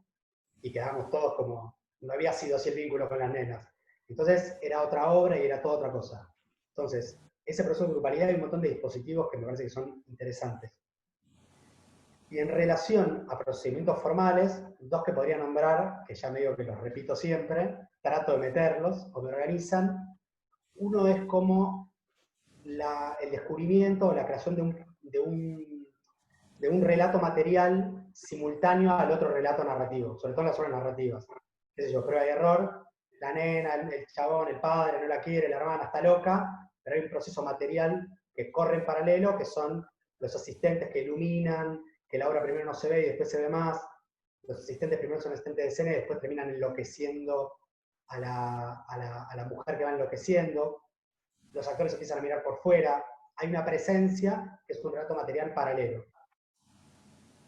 y quedábamos todos como, no había sido así el vínculo con las nenas. Entonces era otra obra y era toda otra cosa. Entonces, ese proceso de grupalidad hay un montón de dispositivos que me parece que son interesantes. Y en relación a procedimientos formales, 2 que podría nombrar, que ya me digo que los repito siempre, trato de meterlos o me organizan. Uno es como el descubrimiento o la creación de un relato material simultáneo al otro relato narrativo, sobre todo en las obras narrativas. Qué sé yo, prueba y error, la nena, el chabón, el padre no la quiere, la hermana está loca, pero hay un proceso material que corre en paralelo, que son los asistentes que iluminan, que la obra primero no se ve y después se ve más. Los asistentes primero son asistentes de escena y después terminan enloqueciendo a la mujer que va enloqueciendo. Los actores empiezan a mirar por fuera. Hay una presencia que es un relato material paralelo.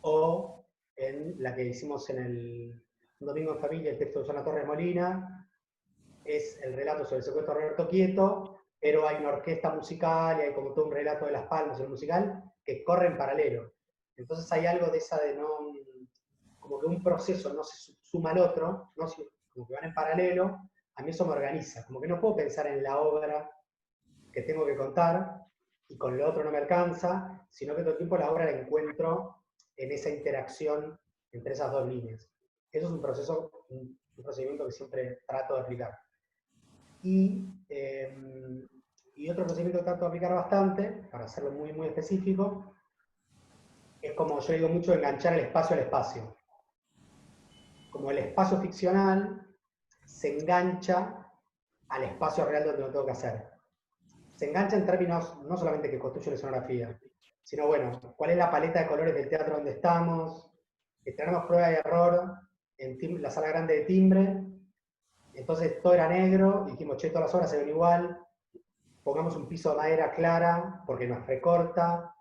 O en la que hicimos en el Domingo en Familia, el texto de Susana Torres Molina, es el relato sobre el secuestro de Roberto Quieto, pero hay una orquesta musical y hay como todo un relato de Las Palmas, el musical, que corre en paralelo. Entonces hay algo de esa de no, como que un proceso no se suma al otro, ¿no? Como que van en paralelo, a mí eso me organiza, como que no puedo pensar en la obra que tengo que contar y con lo otro no me alcanza, sino que todo el tiempo la obra la encuentro en esa interacción entre esas 2 líneas. Eso es un procedimiento que siempre trato de aplicar. Y otro procedimiento que trato de aplicar bastante, para hacerlo muy, muy específico, es como yo digo mucho, enganchar el espacio al espacio. Como el espacio ficcional se engancha al espacio real donde lo tengo que hacer. Se engancha en términos no solamente que construye una escenografía, sino bueno, cuál es la paleta de colores del teatro donde estamos. Estrenamos prueba y error en la sala grande de timbre, entonces todo era negro, y dijimos, che, todas las obras se ven igual, pongamos un piso de madera clara porque nos recorta,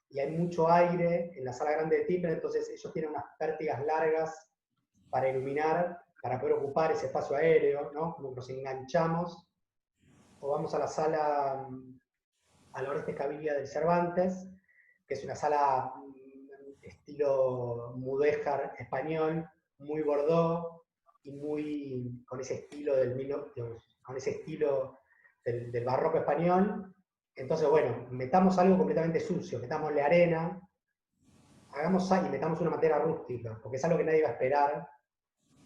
y hay mucho aire en la sala grande de timbre, entonces ellos tienen unas pértigas largas para iluminar, para poder ocupar ese espacio aéreo, ¿no? Como que nos enganchamos. O vamos a la sala al Orestes Caviglia del Cervantes, que es una sala estilo mudéjar español, muy Bordeaux, y muy con ese estilo del barroco español. Entonces, bueno, metamos algo completamente sucio, metámosle arena, hagamos y metamos una materia rústica, porque es algo que nadie va a esperar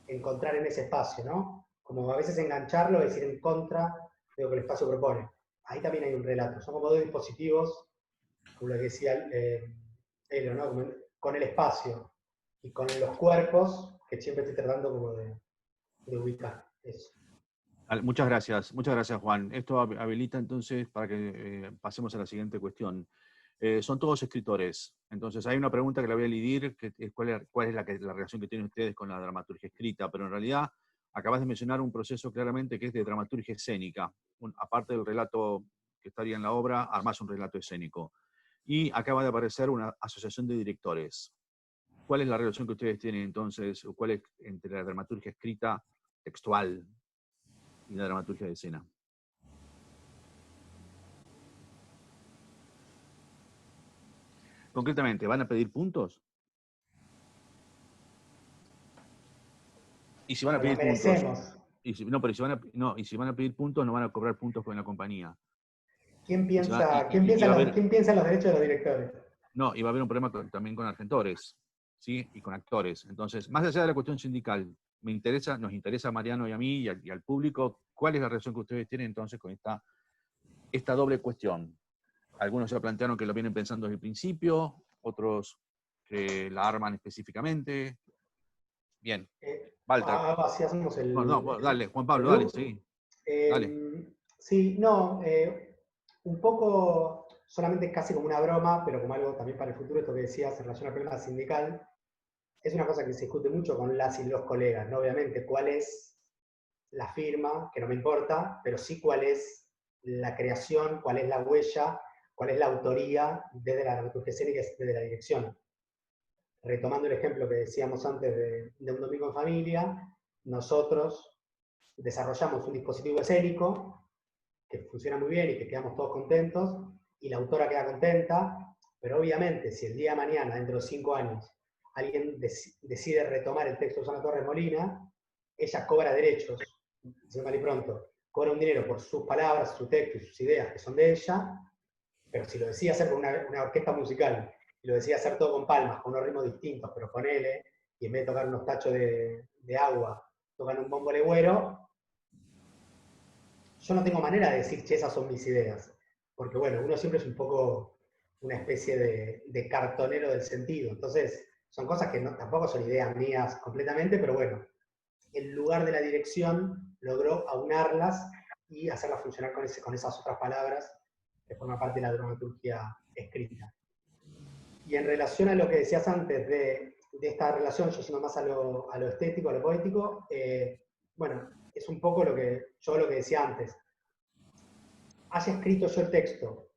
encontrar en ese espacio, ¿no? Como a veces engancharlo, es ir en contra de lo que el espacio propone. Ahí también hay un relato. Son como dos dispositivos, como lo que decía Elo, ¿no? Como con el espacio y con los cuerpos, que siempre estoy tratando como de ubicar. Eso. Muchas gracias Juan. Esto habilita entonces para que pasemos a la siguiente cuestión. Son todos escritores, entonces hay una pregunta que la voy a elidir, que es cuál es la relación que tienen ustedes con la dramaturgia escrita, pero en realidad acabas de mencionar un proceso claramente que es de dramaturgia escénica. Aparte del relato que estaría en la obra, armás un relato escénico. Y acaba de aparecer una asociación de directores. ¿Cuál es la relación que ustedes tienen entonces, o cuál es entre la dramaturgia escrita textual y la dramaturgia de escena? Concretamente, ¿van a pedir puntos? Y si van a pedir puntos, y si van a pedir puntos, no van a cobrar puntos con la compañía. ¿Quién piensa en los derechos de los directores? No, y va a haber un problema también con argentores, ¿sí? Y con actores. Entonces, más allá de la cuestión sindical, nos interesa a Mariano y a mí y al público, ¿cuál es la relación que ustedes tienen entonces con esta doble cuestión? Algunos ya plantearon que lo vienen pensando desde el principio, otros que la arman específicamente. Bien. Walter. Así hacemos el... No, dale, Juan Pablo, dale, sí. Dale. Sí, no, un poco, solamente casi como una broma, pero como algo también para el futuro, esto que decías en relación al problema sindical, es una cosa que se discute mucho con las y los colegas, ¿no? Obviamente, cuál es la firma, que no me importa, pero sí cuál es la creación, cuál es la huella, cuál es la autoría desde la dramaturgia escénica, desde la dirección. Retomando el ejemplo que decíamos antes de Un domingo en familia, nosotros desarrollamos un dispositivo escénico que funciona muy bien y que quedamos todos contentos, y la autora queda contenta, pero obviamente si el día de mañana, dentro de 5 años, alguien decide retomar el texto de Susana Torres Molina, ella cobra derechos, se mal y pronto, cobra un dinero por sus palabras, su texto y sus ideas que son de ella, pero si lo decía hacer con una orquesta musical, y lo decía hacer todo con palmas, con unos ritmos distintos, pero con L, y en vez de tocar unos tachos de agua, tocan un bombo legüero, yo no tengo manera de decir, che, esas son mis ideas. Porque bueno, uno siempre es un poco una especie de cartonero del sentido. Entonces, son cosas que tampoco son ideas mías completamente, pero bueno, el lugar de la dirección logró aunarlas y hacerlas funcionar con esas otras palabras que forman parte de la dramaturgia escrita. Y en relación a lo que decías antes de esta relación, yo siendo más a lo estético, a lo poético, bueno, es un poco lo que decía antes. Haya escrito yo el texto,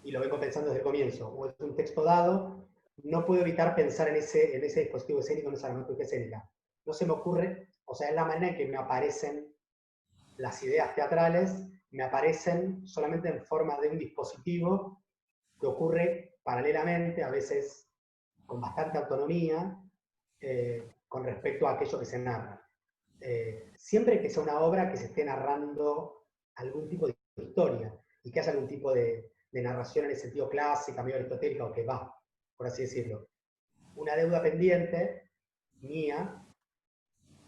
y lo vengo pensando desde el comienzo, o es un texto dado, no puedo evitar pensar en ese dispositivo escénico, en esa dramaturgia escénica. No se me ocurre, o sea, es la manera en que me aparecen las ideas teatrales, me aparecen solamente en forma de un dispositivo que ocurre paralelamente, a veces con bastante autonomía, con respecto a aquello que se narra. Siempre que sea una obra que se esté narrando algún tipo de historia y que haya algún tipo de narración en el sentido clásico, medio aristotélica, o que va, por así decirlo. Una deuda pendiente mía,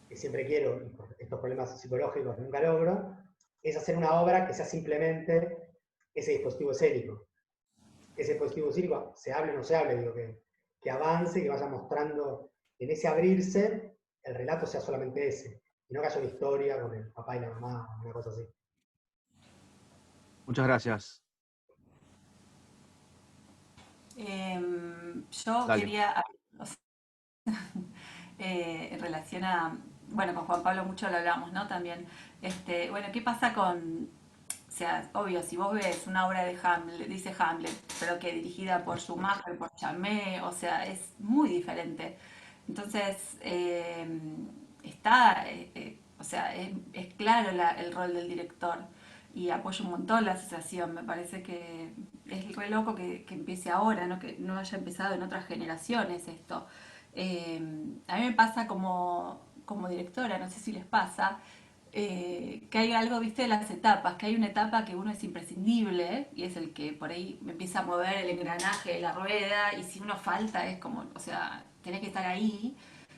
que siempre quiero, y por estos problemas psicológicos nunca logro, es hacer una obra que sea simplemente ese dispositivo escénico. Ese dispositivo escénico, se hable o no se hable, digo, que avance, que vaya mostrando en ese abrirse, el relato sea solamente ese, y no que haya una historia con el papá y la mamá, una cosa así. Muchas gracias. Yo Dale. quería, en relación a, bueno, con Juan Pablo mucho lo hablamos, ¿no? También, bueno, ¿qué pasa con, o sea, obvio, si vos ves una obra de Hamlet, dice Hamlet, pero que dirigida por Schumacher, por Chame, o sea, es muy diferente. Entonces, o sea, es claro el rol del director y apoyo un montón la asociación. Me parece que es re loco que empiece ahora, ¿no? Que no haya empezado en otras generaciones esto. A mí me pasa como directora, no sé si les pasa, que hay algo, viste, de las etapas, que hay una etapa que uno es imprescindible y es el que por ahí me empieza a mover el engranaje de la rueda y si uno falta es como, o sea, tenés que estar ahí,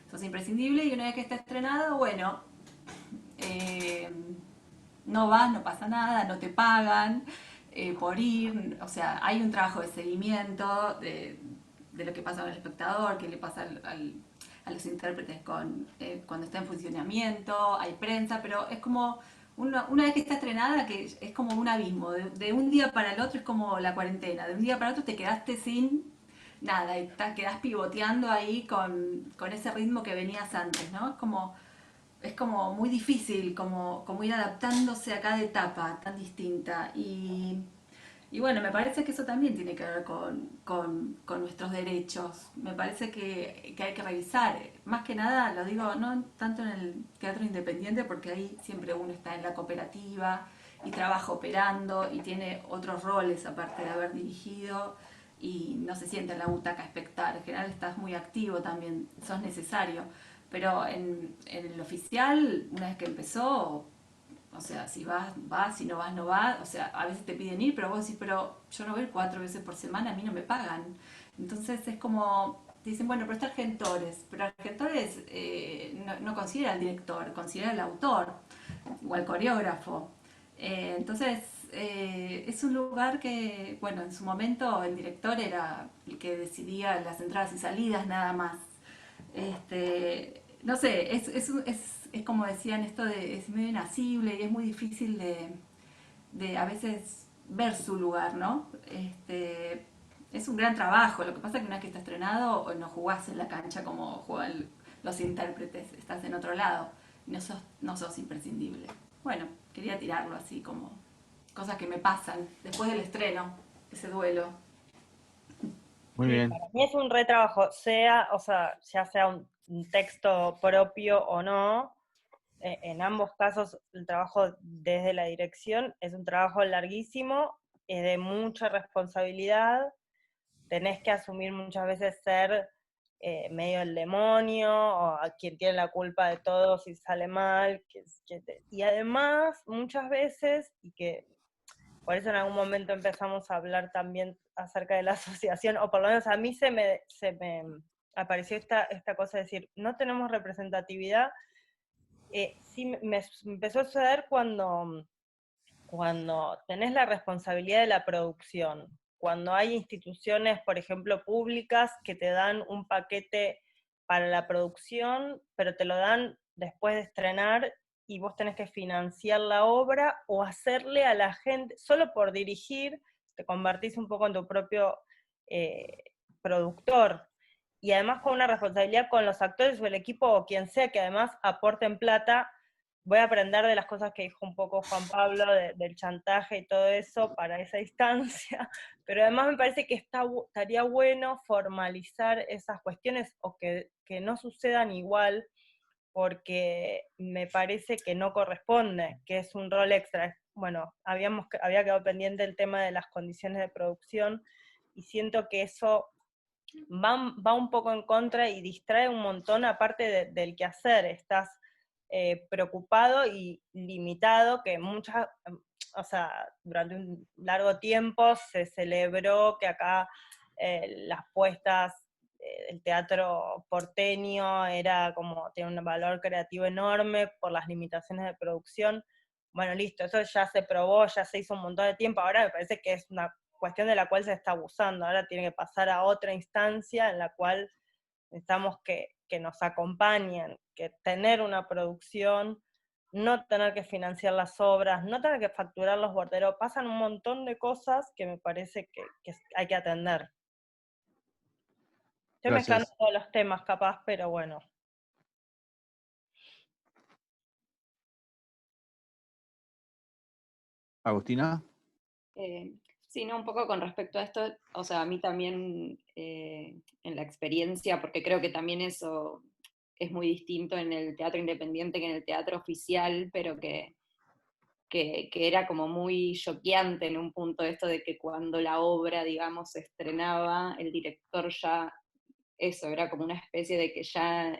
sos imprescindible y una vez que está estrenado, bueno, eh, no vas, no pasa nada, no te pagan por ir, o sea, hay un trabajo de seguimiento de lo que pasa con el espectador, qué le pasa a los intérpretes cuando está en funcionamiento, hay prensa, pero es como una vez que está estrenada, que es como un abismo, de un día para el otro es como la cuarentena, de un día para el otro te quedaste sin nada, y quedás pivoteando ahí con ese ritmo que venías antes, ¿no? Es como muy difícil como ir adaptándose a cada etapa tan distinta. Y bueno, me parece que eso también tiene que ver con nuestros derechos. Me parece que hay que revisar. Más que nada, lo digo, no tanto en el teatro independiente, porque ahí siempre uno está en la cooperativa y trabaja operando y tiene otros roles aparte de haber dirigido y no se siente en la butaca a espectar. En general estás muy activo también, sos necesario. Pero en el oficial, una vez que empezó, o sea, si vas, vas, si no vas, no vas. O sea, a veces te piden ir, pero vos decís, pero yo no voy 4 veces por semana, a mí no me pagan. Entonces es como, te dicen, bueno, pero está Argentores. Pero Argentores no considera al director, considera al autor o al coreógrafo. Entonces, es un lugar que, bueno, en su momento el director era el que decidía las entradas y salidas nada más. No sé, es como decían esto es medio inasible y es muy difícil de a veces ver su lugar, ¿no? Es un gran trabajo, lo que pasa es que una vez que está estrenado no jugás en la cancha como juegan los intérpretes, estás en otro lado y no sos imprescindible. Bueno, quería tirarlo así como cosas que me pasan después del estreno, ese duelo. Muy Sí, bien. para mí es un retrabajo, sea, o sea, ya sea un texto propio o no, en ambos casos el trabajo desde la dirección es un trabajo larguísimo, es de mucha responsabilidad, tenés que asumir muchas veces ser medio el demonio, o a quien tiene la culpa de todo si sale mal, y además muchas veces, y que por eso en algún momento empezamos a hablar también acerca de la asociación, o por lo menos a mí se me apareció esta cosa de decir, no tenemos representatividad. Sí, me empezó a suceder cuando tenés la responsabilidad de la producción, cuando hay instituciones, por ejemplo, públicas, que te dan un paquete para la producción, pero te lo dan después de estrenar y vos tenés que financiar la obra o hacerle a la gente, solo por dirigir, te convertís un poco en tu propio eh, productor. Y además con una responsabilidad con los actores o el equipo o quien sea que además aporten plata. Voy a aprender de las cosas que dijo un poco Juan Pablo, del chantaje y todo eso para esa instancia, pero además me parece que estaría bueno formalizar esas cuestiones o que no sucedan igual, porque me parece que no corresponde, que es un rol extra. Bueno, había quedado pendiente el tema de las condiciones de producción y siento que eso va un poco en contra y distrae un montón aparte del quehacer. Estás preocupado y limitado, que o sea, durante un largo tiempo se celebró que acá las puestas del teatro porteño era como, tiene un valor creativo enorme por las limitaciones de producción. Bueno, listo, eso ya se probó, ya se hizo un montón de tiempo, ahora me parece que es una cuestión de la cual se está abusando, ahora tiene que pasar a otra instancia en la cual necesitamos que nos acompañen, que tener una producción, no tener que financiar las obras, no tener que facturar los borderos, pasan un montón de cosas que me parece que hay que atender. Estoy mezclando Gracias. todos los temas capaz, pero bueno. Agustina. Sí, no, un poco con respecto a esto, o sea, a mí también en la experiencia, porque creo que también eso es muy distinto en el teatro independiente que en el teatro oficial, pero que era como muy choqueante en un punto esto de que cuando la obra, digamos, se estrenaba, el director ya, eso, era como una especie de que ya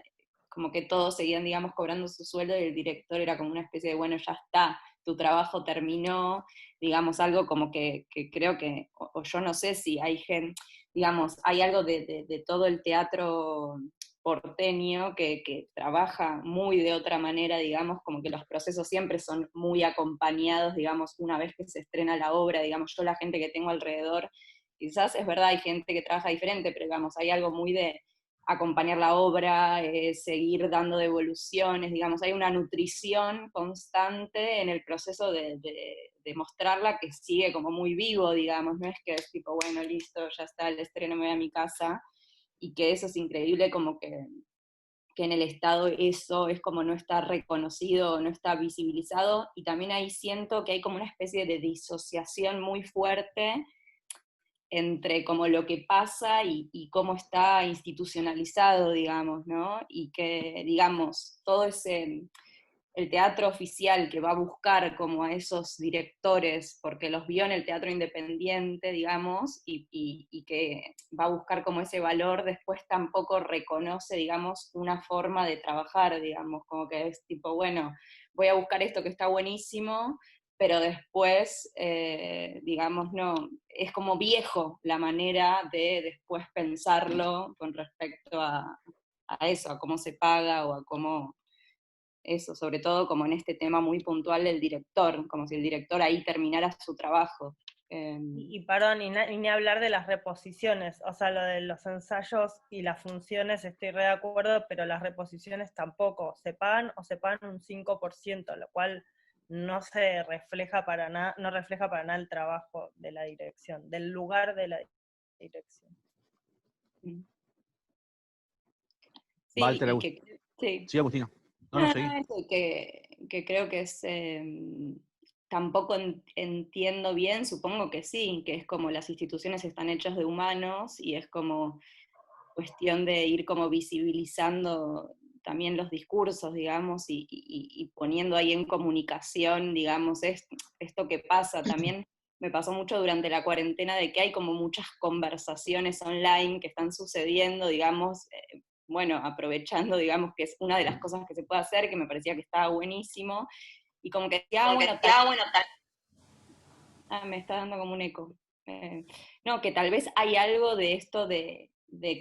como que todos seguían, digamos, cobrando su sueldo y el director era como una especie de, bueno, ya está, tu trabajo terminó, digamos, algo como que creo que, o yo no sé si hay gente, digamos, hay algo de todo el teatro porteño que trabaja muy de otra manera, digamos, como que los procesos siempre son muy acompañados, digamos, una vez que se estrena la obra, digamos, yo la gente que tengo alrededor, quizás es verdad, hay gente que trabaja diferente, pero digamos, hay algo muy de acompañar la obra, seguir dando devoluciones, digamos, hay una nutrición constante en el proceso de mostrarla que sigue como muy vivo, digamos, no es que es tipo, bueno, listo, ya está el estreno, me voy a mi casa, y que eso es increíble, como que en el Estado eso es como no está reconocido, no está visibilizado, y también ahí siento que hay como una especie de disociación muy fuerte entre como lo que pasa y cómo está institucionalizado, digamos, ¿no? Y que, digamos, todo ese, el teatro oficial que va a buscar como a esos directores, porque los vio en el teatro independiente, digamos, y que va a buscar como ese valor, después tampoco reconoce, digamos, una forma de trabajar, digamos, como que es tipo, bueno, voy a buscar esto que está buenísimo, pero después, digamos, no, es como viejo la manera de después pensarlo con respecto a eso, a cómo se paga o a cómo eso, sobre todo como en este tema muy puntual del director, como si el director ahí terminara su trabajo. Y perdón, y ni hablar de las reposiciones, o sea, lo de los ensayos y las funciones estoy re de acuerdo, pero las reposiciones tampoco, se pagan o se pagan un 5%, lo cual no se refleja para nada, no refleja para nada el trabajo de la dirección, del lugar de la dirección. Sí, Walter, y que, sí. sí, Agustina. No, seguí. Eso, que creo que es, tampoco entiendo bien, supongo que sí, que es como las instituciones están hechas de humanos y es como cuestión de ir como visibilizando también los discursos, digamos, y poniendo ahí en comunicación, digamos, esto que pasa. También me pasó mucho durante la cuarentena de que hay como muchas conversaciones online que están sucediendo, digamos, bueno, aprovechando, digamos, que es una de las cosas que se puede hacer, que me parecía que estaba buenísimo, y como que decía, bueno, me está dando como un eco. No, que tal vez hay algo de esto de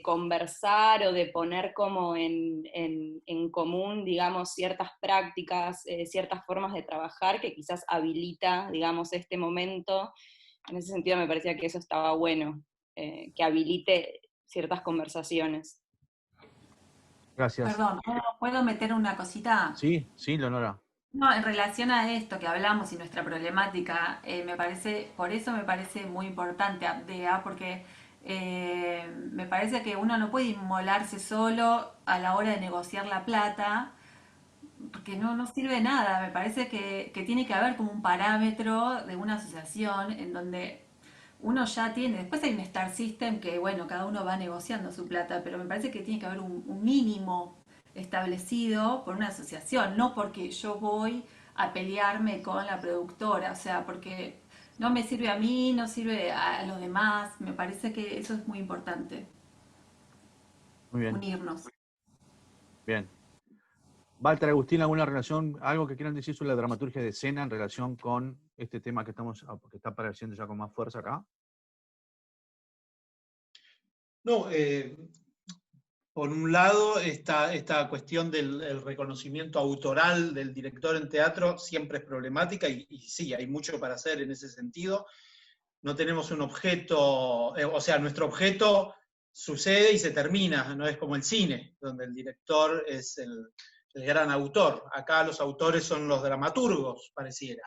conversar o de poner como en común, digamos, ciertas prácticas, ciertas formas de trabajar que quizás habilita, digamos, este momento. En ese sentido me parecía que eso estaba bueno, que habilite ciertas conversaciones. Gracias. Perdón, ¿puedo meter una cosita? Sí, sí, Leonora. No, en relación a esto que hablamos y nuestra problemática, por eso me parece muy importante Abdea, porque me parece que uno no puede inmolarse solo a la hora de negociar la plata, porque no sirve de nada. Me parece que tiene que haber como un parámetro de una asociación en donde uno ya tiene, después hay un Star System que, bueno, cada uno va negociando su plata, pero me parece que tiene que haber un mínimo establecido por una asociación, no porque yo voy a pelearme con la productora, o sea, porque no me sirve a mí, no sirve a los demás, me parece que eso es muy importante, Muy bien. unirnos. Bien. Walter, Agustín, ¿alguna relación, algo que quieran decir sobre la dramaturgia de escena en relación con este tema que está apareciendo ya con más fuerza acá? No, por un lado, esta cuestión del reconocimiento autoral del director en teatro siempre es problemática y sí, hay mucho para hacer en ese sentido. No tenemos un objeto, o sea, nuestro objeto sucede y se termina, no es como el cine, donde el director es el gran autor. Acá los autores son los dramaturgos, pareciera,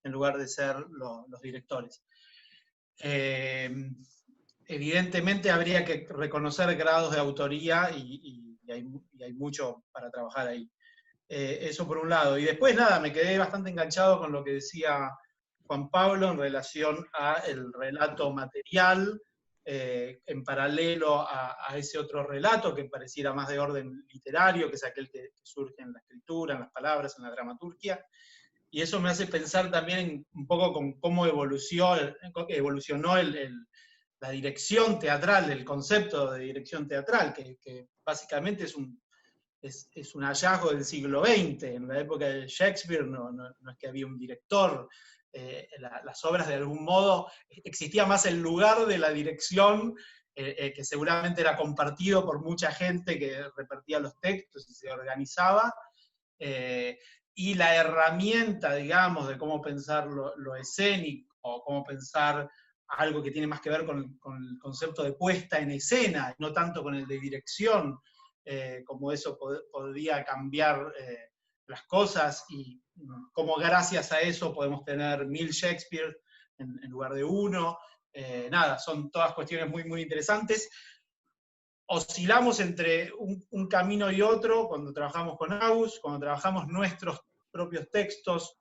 en lugar de ser los directores. Evidentemente habría que reconocer grados de autoría y hay mucho para trabajar ahí. Eso por un lado. Y después, nada, me quedé bastante enganchado con lo que decía Juan Pablo en relación al relato material, en paralelo a ese otro relato que pareciera más de orden literario, que es aquel que surge en la escritura, en las palabras, en la dramaturgia. Y eso me hace pensar también un poco con cómo evolucionó la dirección teatral, el concepto de dirección teatral, que básicamente es es un hallazgo del siglo XX. En la época de Shakespeare no es que había un director. Las obras de algún modo, existía más el lugar de la dirección, que seguramente era compartido por mucha gente que repartía los textos y se organizaba, y la herramienta, digamos, de cómo pensar lo escénico, o cómo pensar algo que tiene más que ver con el concepto de puesta en escena, no tanto con el de dirección, como eso podría cambiar las cosas, y cómo gracias a eso podemos tener 1000 Shakespeare en lugar de uno. Nada, son todas cuestiones muy, muy interesantes. Oscilamos entre un camino y otro cuando trabajamos con Agus. Cuando trabajamos nuestros propios textos,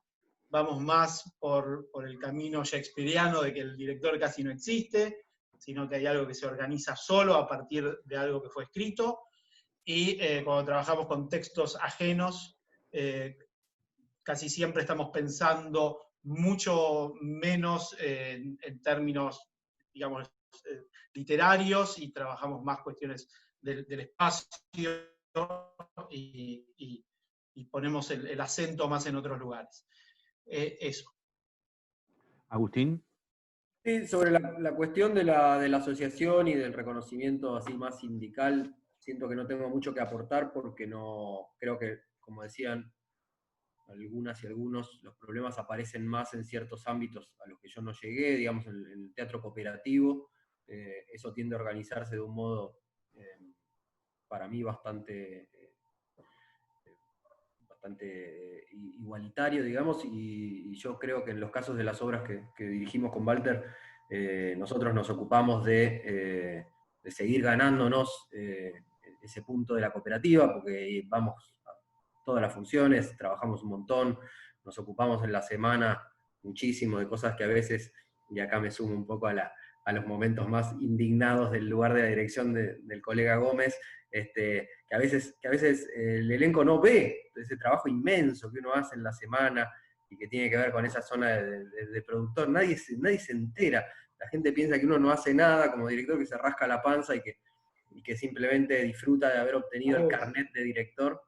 vamos más por el camino shakespeariano de que el director casi no existe, sino que hay algo que se organiza solo a partir de algo que fue escrito. Y cuando trabajamos con textos ajenos, casi siempre estamos pensando mucho menos en términos, digamos, literarios, y trabajamos más cuestiones del espacio, y ponemos el acento más en otros lugares. Eso. Agustín. Sí, sobre la cuestión de la asociación y del reconocimiento así más sindical, siento que no tengo mucho que aportar porque no creo que, como decían algunas y algunos, los problemas aparecen más en ciertos ámbitos a los que yo no llegué, digamos, en el teatro cooperativo. Eso tiende a organizarse de un modo, para mí, bastante igualitario, digamos, y yo creo que en los casos de las obras que dirigimos con Walter, nosotros nos ocupamos de seguir ganándonos ese punto de la cooperativa, porque vamos a todas las funciones, trabajamos un montón, nos ocupamos en la semana muchísimo de cosas que a veces, y acá me sumo un poco a los momentos más indignados del lugar de la dirección del colega Gómez, que a veces el elenco no ve ese trabajo inmenso que uno hace en la semana y que tiene que ver con esa zona de productor. Nadie se entera. La gente piensa que uno no hace nada como director, que se rasca la panza y que simplemente disfruta de haber obtenido el carnet de director.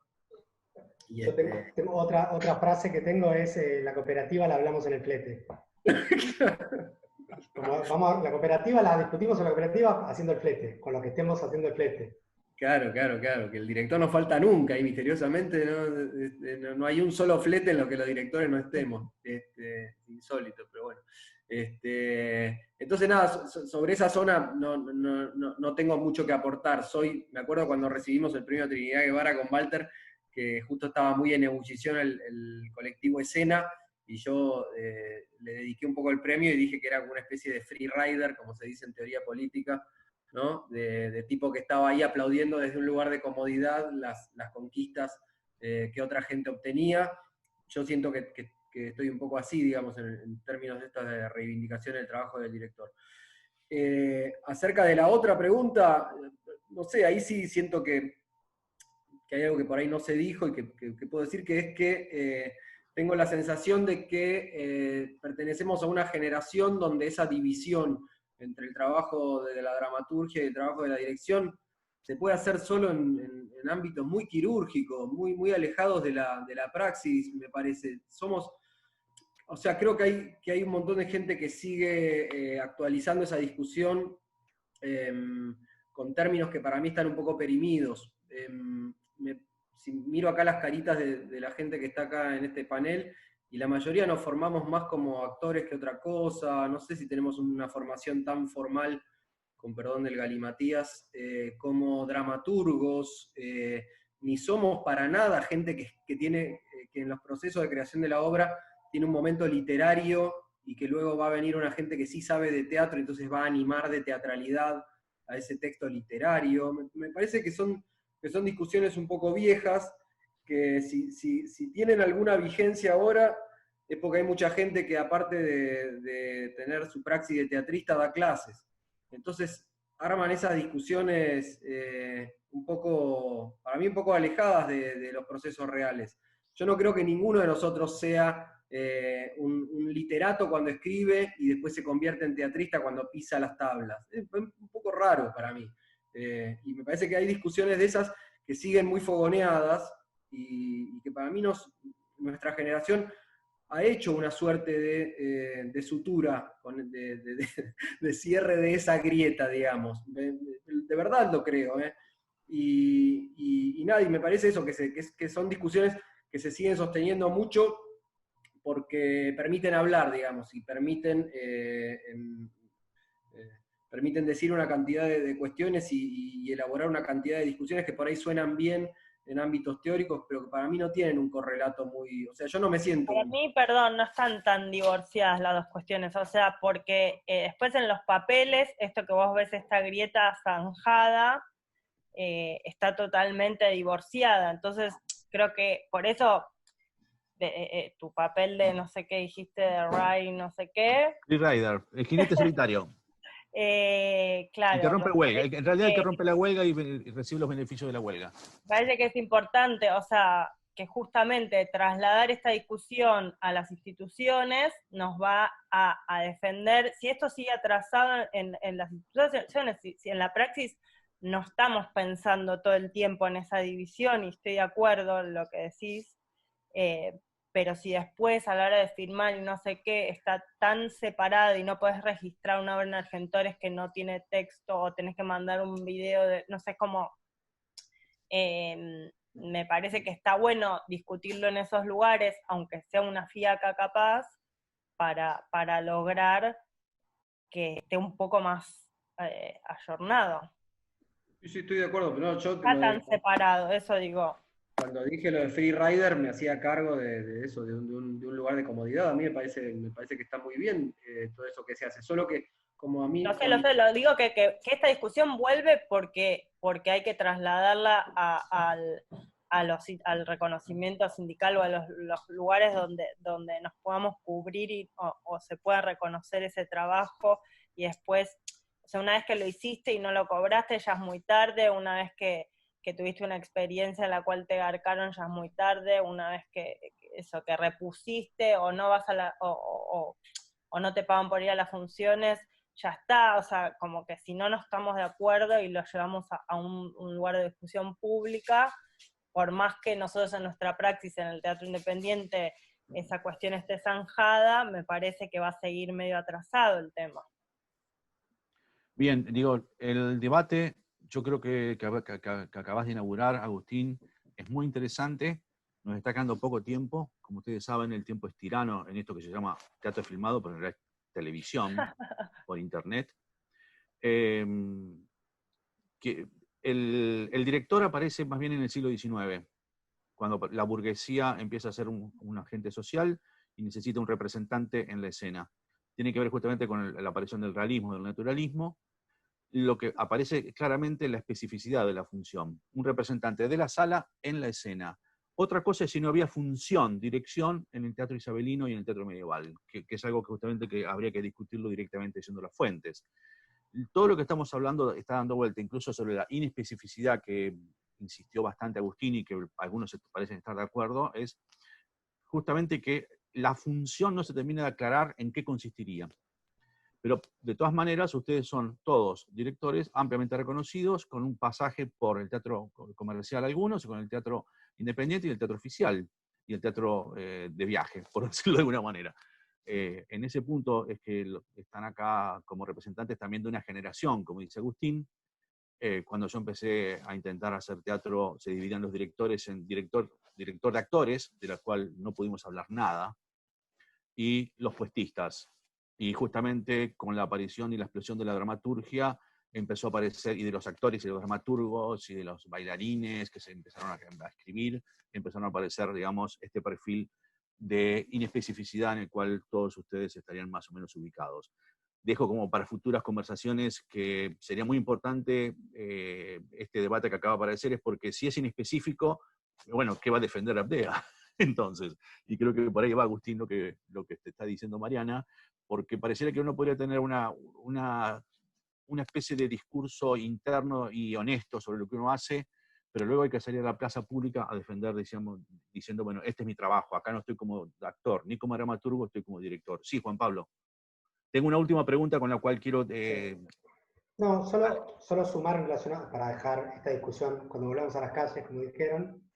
Y yo tengo otra frase que tengo es, la cooperativa la hablamos en el flete. La cooperativa la discutimos en la cooperativa haciendo el flete, con lo que estemos haciendo el flete. Claro, que el director no falta nunca, y misteriosamente no hay un solo flete en lo que los directores no estemos. Insólito, pero bueno. Entonces nada, sobre esa zona no tengo mucho que aportar. Me acuerdo cuando recibimos el premio Trinidad Guevara con Walter, que justo estaba muy en ebullición el colectivo Escena, y yo le dediqué un poco el premio y dije que era una especie de free rider, como se dice en teoría política, ¿no? De tipo que estaba ahí aplaudiendo desde un lugar de comodidad las conquistas que otra gente obtenía. Yo siento que estoy un poco así, digamos, en términos de esta de reivindicación del trabajo del director. Acerca de la otra pregunta, no sé, ahí sí siento que hay algo que por ahí no se dijo y que puedo decir, que es que tengo la sensación de que pertenecemos a una generación donde esa división entre el trabajo de la dramaturgia y el trabajo de la dirección se puede hacer solo en ámbitos muy quirúrgicos, muy, muy alejados de la praxis, me parece. Creo que hay un montón de gente que sigue actualizando esa discusión con términos que para mí están un poco perimidos. Si miro acá las caritas de la gente que está acá en este panel, y la mayoría nos formamos más como actores que otra cosa, no sé si tenemos una formación tan formal, con perdón del galimatías, como dramaturgos, ni somos para nada gente que en los procesos de creación de la obra tiene un momento literario y que luego va a venir una gente que sí sabe de teatro, entonces va a animar de teatralidad a ese texto literario. Me parece que son discusiones un poco viejas, que si tienen alguna vigencia ahora, es porque hay mucha gente que, aparte de tener su praxis de teatrista, da clases. Entonces arman esas discusiones para mí un poco alejadas de los procesos reales. Yo no creo que ninguno de nosotros sea un literato cuando escribe y después se convierte en teatrista cuando pisa las tablas. Es un poco raro para mí. Y me parece que hay discusiones de esas que siguen muy fogoneadas y que para mí nuestra generación ha hecho una suerte de sutura, de cierre de esa grieta, digamos. De verdad lo creo. Y nada, y me parece eso, que son discusiones que se siguen sosteniendo mucho porque permiten hablar, digamos, y permiten decir una cantidad de cuestiones y elaborar una cantidad de discusiones que por ahí suenan bien en ámbitos teóricos, pero que para mí no tienen un correlato muy... O sea, yo no me siento... Para mí, perdón, no están tan divorciadas las dos cuestiones, o sea, porque después en los papeles, esto que vos ves, esta grieta zanjada, está totalmente divorciada, entonces creo que por eso tu papel de no sé qué dijiste, de Ray, no sé qué. Free Rider, el jinete solitario. Claro, El que rompe me huelga. parece En realidad el que que, rompe la huelga y recibe los beneficios de la huelga. parece que es importante, o sea, que justamente trasladar esta discusión a las instituciones nos va a defender, si esto sigue atrasado en las instituciones, si en la praxis no estamos pensando todo el tiempo en esa división, y estoy de acuerdo en lo que decís, pero si después a la hora de firmar y no sé qué está tan separado y no podés registrar una obra en Argentores que no tiene texto, o tenés que mandar un video de, no sé cómo, me parece que está bueno discutirlo en esos lugares, aunque sea una fiaca capaz, para lograr que esté un poco más ayornado. Sí, estoy de acuerdo, pero no, yo Está tan separado, eso digo. cuando dije lo de Free Rider me hacía cargo de eso, de un lugar de comodidad. A mí me parece que está muy bien todo eso que se hace, solo que como a mí... No sé, lo digo que esta discusión vuelve porque hay que trasladarla al reconocimiento sindical o a los lugares donde nos podamos cubrir o se pueda reconocer ese trabajo, y después, o sea, una vez que lo hiciste y no lo cobraste ya es muy tarde, una vez que tuviste una experiencia en la cual te garcaron ya es muy tarde, una vez que repusiste o no vas o no te pagan por ir a las funciones, ya está, o sea, como que si no estamos de acuerdo y lo llevamos a un lugar de discusión pública, por más que nosotros en nuestra praxis en el teatro independiente esa cuestión esté zanjada, me parece que va a seguir medio atrasado el tema. Bien, digo, el debate, yo creo que acabas de inaugurar, Agustín, es muy interesante, nos está quedando poco tiempo, como ustedes saben, el tiempo es tirano en esto que se llama teatro filmado, pero en realidad es televisión, por internet. Que el director aparece más bien en el siglo XIX, cuando la burguesía empieza a ser un agente social y necesita un representante en la escena. Tiene que ver justamente con la aparición del realismo, del naturalismo. Lo que aparece claramente es la especificidad de la función. Un representante de la sala en la escena. Otra cosa es si no había función, dirección en el teatro isabelino y en el teatro medieval, que es algo que justamente que habría que discutirlo directamente siendo las fuentes. Todo lo que estamos hablando está dando vuelta, incluso sobre la inespecificidad que insistió bastante Agustín y que algunos parecen estar de acuerdo, es justamente que la función no se termina de aclarar en qué consistiría. Pero de todas maneras, ustedes son todos directores ampliamente reconocidos, con un pasaje por el teatro comercial algunos, y con el teatro independiente y el teatro oficial, y el teatro de viaje, por decirlo de alguna manera. En ese punto es que están acá como representantes también de una generación, como dice Agustín. Cuando yo empecé a intentar hacer teatro, se dividían los directores en director de actores, de la cual no pudimos hablar nada, y los puestistas. Y justamente con la aparición y la explosión de la dramaturgia, empezó a aparecer, y de los actores y de los dramaturgos y de los bailarines que se empezaron a escribir, empezaron a aparecer, digamos, este perfil de inespecificidad en el cual todos ustedes estarían más o menos ubicados. Dejo como para futuras conversaciones que sería muy importante este debate que acaba de aparecer, es porque si es inespecífico, bueno, ¿qué va a defender Abdea? Entonces, y creo que por ahí va, Agustín, lo que te está diciendo Mariana, porque pareciera que uno podría tener una especie de discurso interno y honesto sobre lo que uno hace, pero luego hay que salir a la plaza pública a defender, diciendo, bueno, este es mi trabajo, acá no estoy como actor, ni como dramaturgo, estoy como director. Sí, Juan Pablo. Tengo una última pregunta con la cual quiero No, solo sumar relacionado, para dejar esta discusión, cuando volvamos a las calles, como dijeron,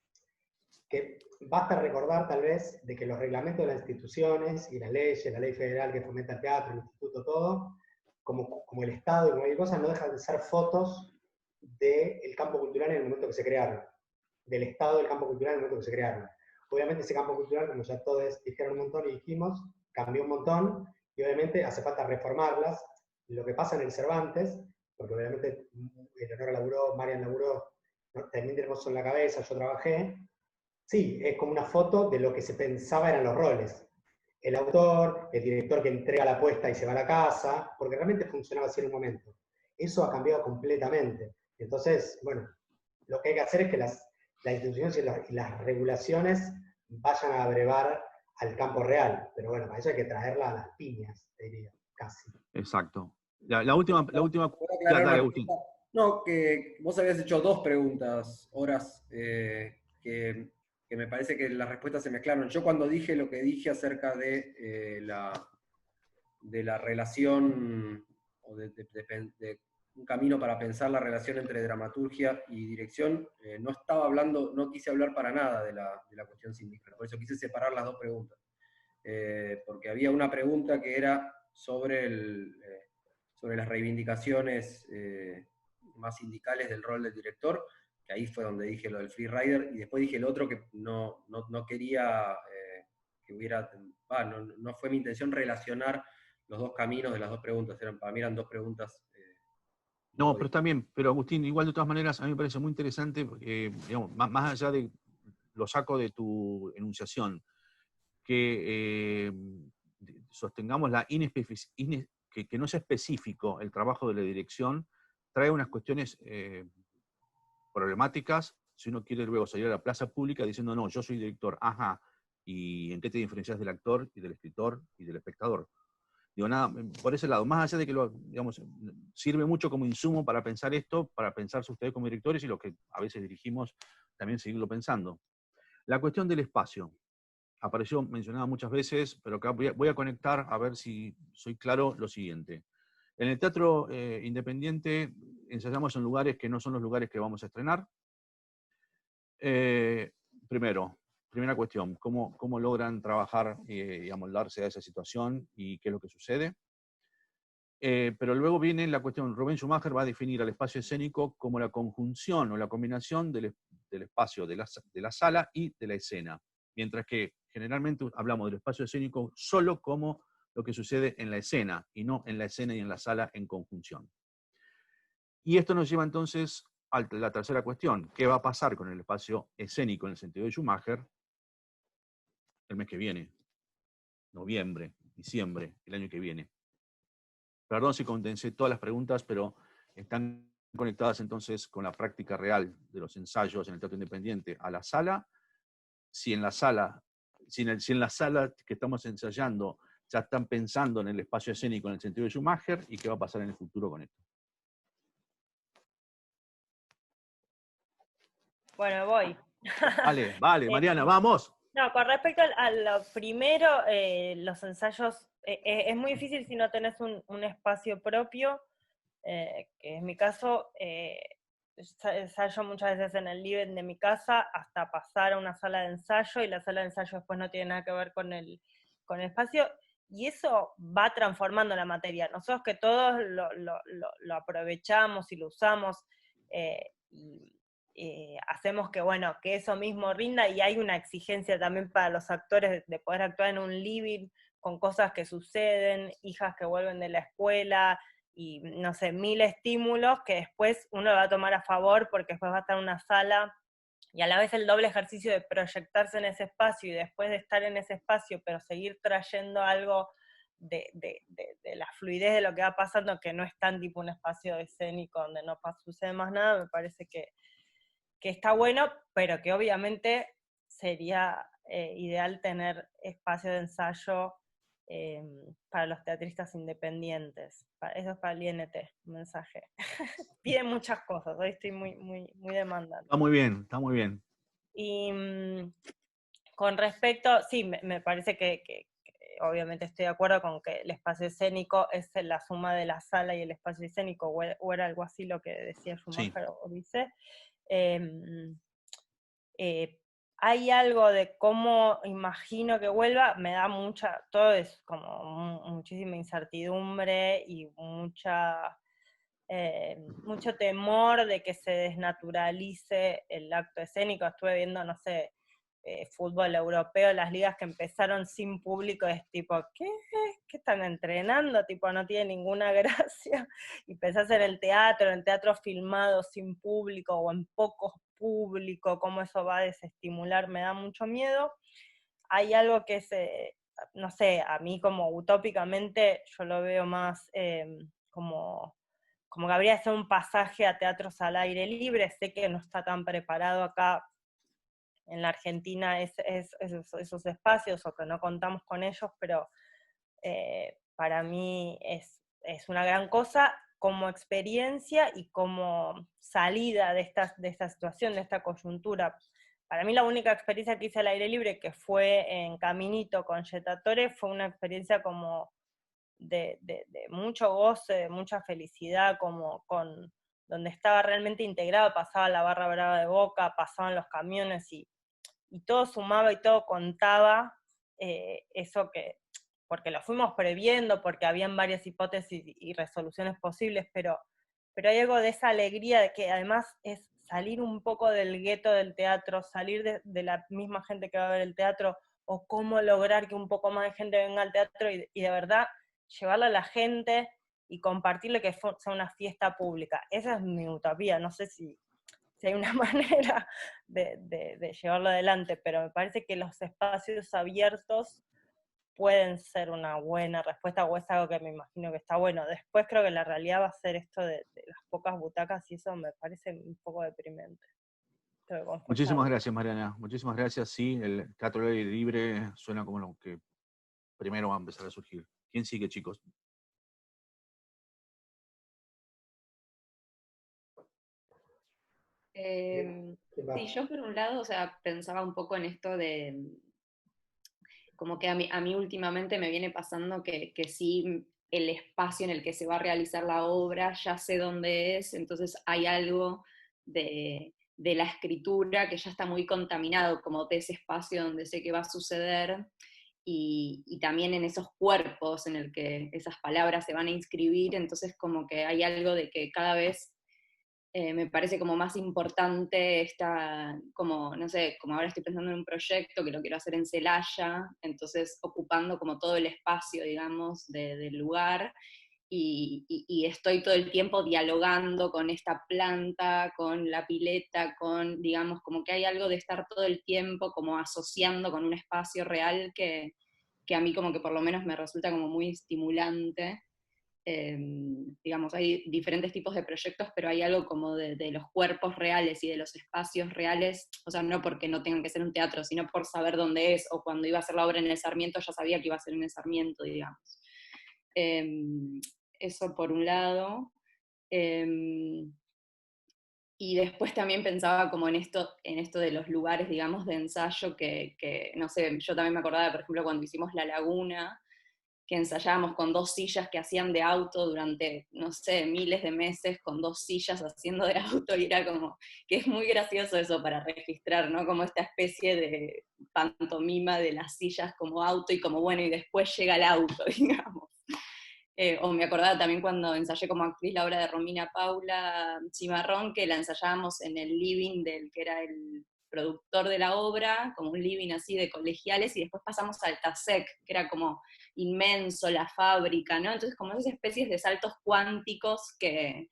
que basta recordar tal vez de que los reglamentos de las instituciones y las leyes, la ley federal que fomenta el teatro, el instituto, todo, como el Estado y cualquier cosa, no dejan de ser fotos del campo cultural en el momento que se crearon, del estado del campo cultural en el momento que se crearon. Obviamente ese campo cultural, como ya todos dijeron un montón y dijimos, cambió un montón y obviamente hace falta reformarlas. Lo que pasa en el Cervantes, porque obviamente Eleonora laburó, Marian laburó, ¿no? También tenemos eso en la cabeza, yo trabajé. Sí, es como una foto de lo que se pensaba eran los roles. El autor, el director que entrega la apuesta y se va a la casa, porque realmente funcionaba así en un momento. Eso ha cambiado completamente. Entonces, bueno, lo que hay que hacer es que las instituciones y las regulaciones vayan a abrevar al campo real. Pero bueno, para eso hay que traerla a las piñas, te diría, casi. Exacto. La última, ¿Puedo aclarar dale, una Agustín. cosa? No, que vos habías hecho dos preguntas, Horas, que me parece que las respuestas se mezclaron. Yo cuando dije lo que dije acerca de la relación, o de un camino para pensar la relación entre dramaturgia y dirección, no estaba hablando, no quise hablar para nada de la cuestión sindical, por eso quise separar las dos preguntas. Porque había una pregunta que era sobre las reivindicaciones más sindicales del rol del director, que ahí fue donde dije lo del freerider, y después dije el otro que no quería que hubiera, no fue mi intención relacionar los dos caminos de las dos preguntas, para mí eran dos preguntas. No, pero está bien, pero Agustín, igual de todas maneras, a mí me parece muy interesante, porque, digamos, más allá de, lo saco de tu enunciación, que sostengamos que no sea específico el trabajo de la dirección, trae unas cuestiones problemáticas si uno quiere luego salir a la plaza pública diciendo, no, yo soy director, ajá, ¿y en qué te diferencias del actor y del escritor y del espectador? Digo, nada, por ese lado, más allá de que digamos, sirve mucho como insumo para pensar esto, para pensarse ustedes como directores y lo que a veces dirigimos, también seguirlo pensando. La cuestión del espacio. Apareció mencionada muchas veces, pero acá voy a conectar a ver si soy claro lo siguiente. En el teatro independiente ensayamos en lugares que no son los lugares que vamos a estrenar. Primera cuestión, ¿cómo logran trabajar y amoldarse a esa situación y qué es lo que sucede? Pero luego viene la cuestión, Rubén Schumacher va a definir al espacio escénico como la conjunción o la combinación del espacio de la sala y de la escena, mientras que generalmente hablamos del espacio escénico solo como lo que sucede en la escena, y no en la escena y en la sala en conjunción. Y esto nos lleva entonces a la tercera cuestión, ¿qué va a pasar con el espacio escénico en el sentido de Schumacher el mes que viene? Noviembre, diciembre, el año que viene. Perdón si condensé todas las preguntas, pero están conectadas entonces con la práctica real de los ensayos en el teatro independiente a la sala. Si en la sala que estamos ensayando ya están pensando en el espacio escénico en el sentido de Schumacher, y qué va a pasar en el futuro con esto. Bueno, voy. Vale, Mariana, vamos. No, con respecto a lo primero, los ensayos, es muy difícil si no tenés un espacio propio, que en mi caso, ensayo muchas veces en el living de mi casa hasta pasar a una sala de ensayo, y la sala de ensayo después no tiene nada que ver con el espacio, y eso va transformando la materia. Nosotros que todos lo aprovechamos y lo usamos, hacemos que, bueno, que eso mismo rinda, y hay una exigencia también para los actores de poder actuar en un living con cosas que suceden, hijas que vuelven de la escuela, y no sé, 1000 estímulos que después uno va a tomar a favor porque después va a estar en una sala, y a la vez el doble ejercicio de proyectarse en ese espacio y después de estar en ese espacio, pero seguir trayendo algo de la fluidez de lo que va pasando, que no es tan tipo un espacio escénico donde no sucede más nada, me parece que está bueno, pero que obviamente sería ideal tener espacio de ensayo para los teatristas independientes. Eso es para el INT, un mensaje. Piden muchas cosas, hoy estoy muy demandante. Está muy bien, está muy bien. Y con respecto, sí, me parece que obviamente estoy de acuerdo con que el espacio escénico es la suma de la sala y el espacio escénico, o era algo así lo que decía Schumacher, Sí. o dice. Hay algo de cómo imagino que vuelva, me da todo es como muchísima incertidumbre y mucho temor de que se desnaturalice el acto escénico. Estuve viendo, no sé, fútbol europeo, las ligas que empezaron sin público, es tipo, ¿qué están entrenando? Tipo, no tiene ninguna gracia. Y pensás en el teatro filmado sin público o en pocos público, cómo eso va a desestimular, me da mucho miedo. Hay algo que es, no sé, a mí como utópicamente yo lo veo más como que habría que hacer un pasaje a teatros al aire libre. Sé que no está tan preparado acá en la Argentina esos espacios, o que no contamos con ellos, pero para mí es una gran cosa como experiencia y como salida de esta situación, de esta coyuntura. Para mí la única experiencia que hice al aire libre, que fue en Caminito con Jettatore, fue una experiencia como de mucho goce, de mucha felicidad, donde estaba realmente integrado, pasaba la barra brava de Boca, pasaban los camiones y todo sumaba y todo contaba, eso porque lo fuimos previendo, porque habían varias hipótesis y resoluciones posibles, pero hay algo de esa alegría de que además es salir un poco del gueto del teatro, salir de la misma gente que va a ver el teatro, o cómo lograr que un poco más de gente venga al teatro y de verdad llevarla a la gente y compartirle, que sea una fiesta pública. Esa es mi utopía, no sé si hay una manera de llevarlo adelante, pero me parece que los espacios abiertos pueden ser una buena respuesta, o es algo que me imagino que está bueno. Después creo que la realidad va a ser esto de las pocas butacas, y eso me parece un poco deprimente. Muchísimas gracias, Mariana. Muchísimas gracias. Sí, el teatro al aire libre suena como lo que primero va a empezar a surgir. ¿Quién sigue, chicos? Sí, yo por un lado, o sea, pensaba un poco en esto de, como que a mí últimamente me viene pasando que sí, el espacio en el que se va a realizar la obra, ya sé dónde es, entonces hay algo de la escritura que ya está muy contaminado, como de ese espacio donde sé que va a suceder, y también en esos cuerpos en el que esas palabras se van a inscribir, entonces como que hay algo de que cada vez me parece como más importante esta, como, no sé, como ahora estoy pensando en un proyecto que lo quiero hacer en Celaya, entonces ocupando como todo el espacio, digamos, del lugar, y estoy todo el tiempo dialogando con esta planta, con la pileta, con, digamos, como que hay algo de estar todo el tiempo como asociando con un espacio real que a mí como que por lo menos me resulta como muy estimulante. Digamos, hay diferentes tipos de proyectos, pero hay algo como de los cuerpos reales y de los espacios reales, o sea, no porque no tengan que ser un teatro, sino por saber dónde es, o cuando iba a hacer la obra en el Sarmiento, ya sabía que iba a ser en el Sarmiento, digamos. Eso por un lado. Y después también pensaba como en esto de los lugares, digamos, de ensayo, que no sé, yo también me acordaba, por ejemplo, cuando hicimos La Laguna, que ensayábamos con 2 sillas que hacían de auto durante, no sé, miles de meses, con 2 sillas haciendo de auto, y era como, que es muy gracioso eso para registrar, ¿no? Como esta especie de pantomima de las sillas como auto, y como, bueno, y después llega el auto, digamos. O me acordaba también cuando ensayé como actriz la obra de Romina Paula Cimarrón, que la ensayábamos en el living del que era el productor de la obra, como un living así de colegiales, y después pasamos al TASEC, que era como inmenso, la fábrica, ¿no? Entonces como esas especies de saltos cuánticos que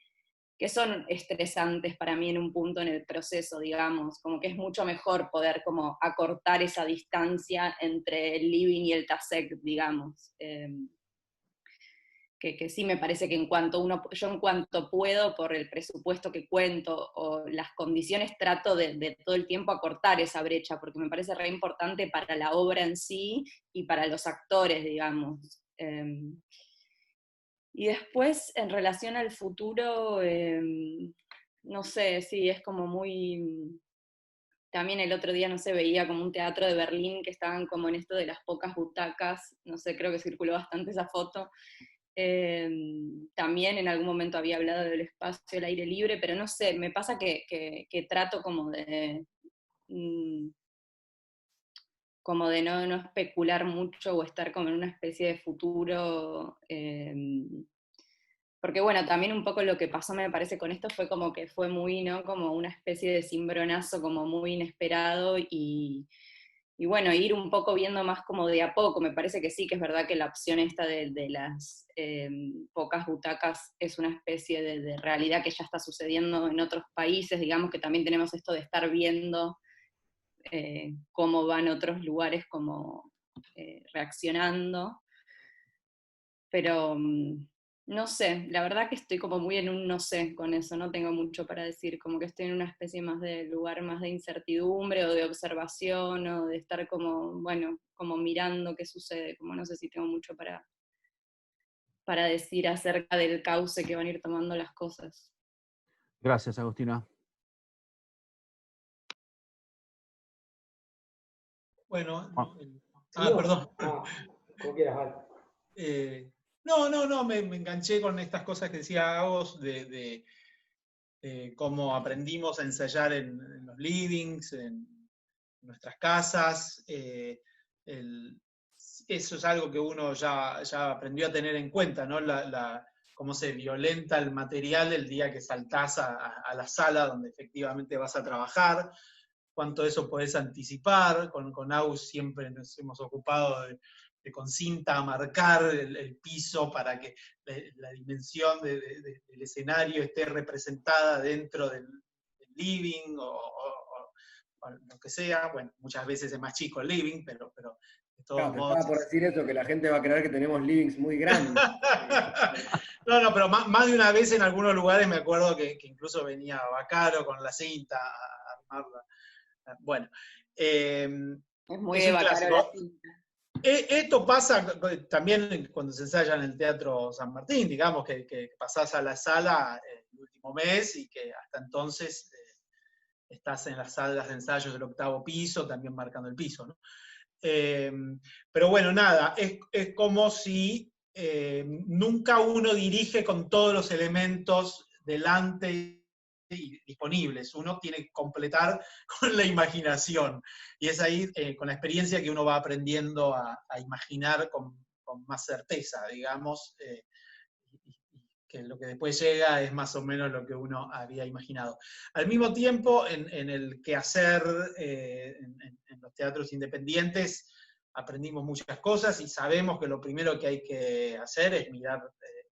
son estresantes para mí en un punto en el proceso, digamos, como que es mucho mejor poder como acortar esa distancia entre el living y el TASEC, digamos. Que sí me parece que yo en cuanto puedo, por el presupuesto que cuento o las condiciones, trato de todo el tiempo acortar esa brecha, porque me parece re importante para la obra en sí y para los actores, digamos. Y después, en relación al futuro, no sé, sí, es como muy también el otro día, no sé, veía como un teatro de Berlín que estaban como en esto de las pocas butacas, no sé, creo que circuló bastante esa foto. También en algún momento había hablado del espacio al aire libre, pero no sé, me pasa que trato como de no especular mucho o estar como en una especie de futuro, porque bueno, también un poco lo que pasó me parece con esto fue como que fue muy, ¿no? Como una especie de cimbronazo como muy inesperado y bueno, ir un poco viendo más como de a poco. Me parece que sí, que es verdad que la opción esta de las pocas butacas es una especie de realidad que ya está sucediendo en otros países, digamos que también tenemos esto de estar viendo cómo van otros lugares como reaccionando, pero no sé, la verdad que estoy como muy en un no sé con eso, no tengo mucho para decir, como que estoy en una especie más de lugar más de incertidumbre o de observación o de estar como, bueno, como mirando qué sucede, como no sé si tengo mucho para decir acerca del cauce que van a ir tomando las cosas. Gracias, Agustina. Bueno, ¿Sigo? perdón. Como quieras, vale. No, me enganché con estas cosas que decía Agos de cómo aprendimos a ensayar en los livings, en nuestras casas. Eso es algo que uno ya aprendió a tener en cuenta, ¿no? Cómo se violenta el material el día que saltás a la sala donde efectivamente vas a trabajar, cuánto de eso podés anticipar. Con Aus siempre nos hemos ocupado de con cinta marcar el piso para que la dimensión del escenario esté representada dentro del living o lo que sea. Bueno, muchas veces es más chico el living, pero de todos Claro, te modos... estaba por decir eso, que la gente va a creer que tenemos livings muy grandes. No, pero más de una vez en algunos lugares me acuerdo que incluso venía Bacaro con la cinta a armarla. Bueno, Es muy es de un Bacaro clásico. la cinta. Esto pasa también cuando se ensaya en el Teatro San Martín, digamos, que pasás a la sala el último mes y que hasta entonces estás en las salas de ensayos del 8º piso, también marcando el piso, ¿no? Pero bueno, nada, es como si nunca uno dirige con todos los elementos delante y disponibles. Uno tiene que completar con la imaginación. Y es ahí, con la experiencia, que uno va aprendiendo a imaginar con más certeza, digamos, que lo que después llega es más o menos lo que uno había imaginado. Al mismo tiempo, en el quehacer, en los teatros independientes, aprendimos muchas cosas y sabemos que lo primero que hay que hacer es mirar,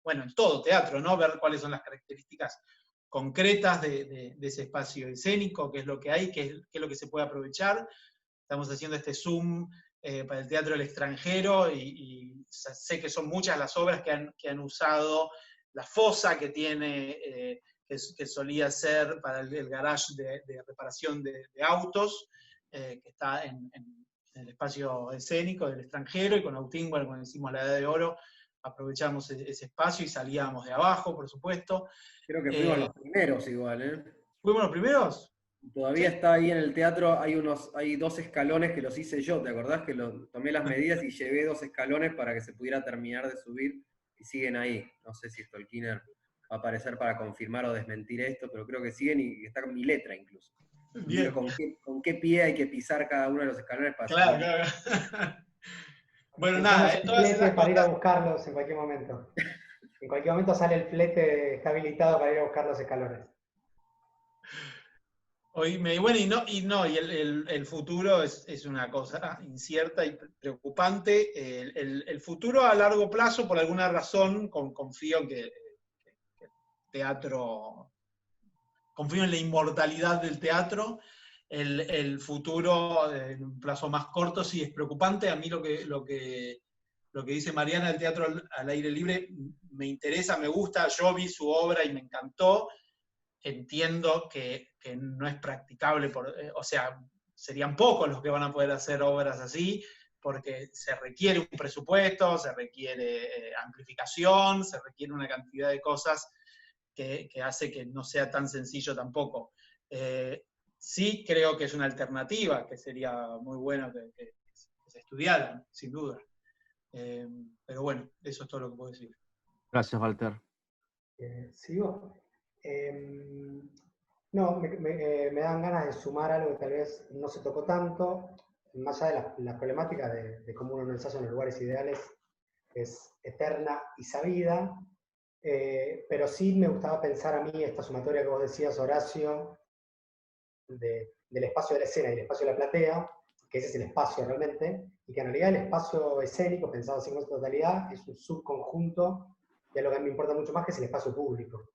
bueno, en todo teatro, ¿no? Ver cuáles son las características concretas de ese espacio escénico, qué es lo que hay, qué es lo que se puede aprovechar. Estamos haciendo este Zoom para el Teatro del Extranjero y sé que son muchas las obras que han usado la fosa que tiene, que solía ser para el garage de reparación de autos, que está en el espacio escénico del Extranjero, y con Autín, bueno, cuando hicimos la Edad de Oro, aprovechamos ese espacio y salíamos de abajo, por supuesto. Creo que fuimos los primeros igual, ¿eh? ¿Fuimos los primeros? Todavía Sí. está ahí en el teatro, hay 2 escalones que los hice yo, ¿te acordás? Que tomé las medidas y llevé 2 escalones para que se pudiera terminar de subir, y siguen ahí. No sé si Stolkiner va a aparecer para confirmar o desmentir esto, pero creo que siguen y está con mi letra incluso. Bien. Con qué pie hay que pisar cada uno de los escalones para Claro, subir. claro. Bueno, Usamos nada, el todas flete esas para ir a cosas. buscarlos en cualquier momento. En cualquier momento sale el flete, está habilitado para ir a buscar los escalones. Bueno, y el futuro es una cosa incierta y preocupante. El futuro a largo plazo, por alguna razón, confío en que el teatro, confío en la inmortalidad del teatro. El futuro, en un plazo más corto, sí es preocupante. A mí lo que dice Mariana del teatro al aire libre me interesa, me gusta. Yo vi su obra y me encantó. Entiendo que no es practicable, o sea, serían pocos los que van a poder hacer obras así, porque se requiere un presupuesto, se requiere amplificación, se requiere una cantidad de cosas que hace que no sea tan sencillo tampoco. Sí creo que es una alternativa, que sería muy bueno que se estudiaran, sin duda. Pero bueno, eso es todo lo que puedo decir. Gracias, Walter. ¿Sigo? No, me dan ganas de sumar algo que tal vez no se tocó tanto, más allá de la problemática de cómo uno no ensaya en los lugares ideales, es eterna y sabida, pero sí me gustaba pensar a mí esta sumatoria que vos decías, Horacio, del espacio de la escena y el espacio de la platea, que ese es el espacio realmente, y que en realidad el espacio escénico, pensado así en su totalidad, es un subconjunto de lo que a mí me importa mucho más, que es el espacio público.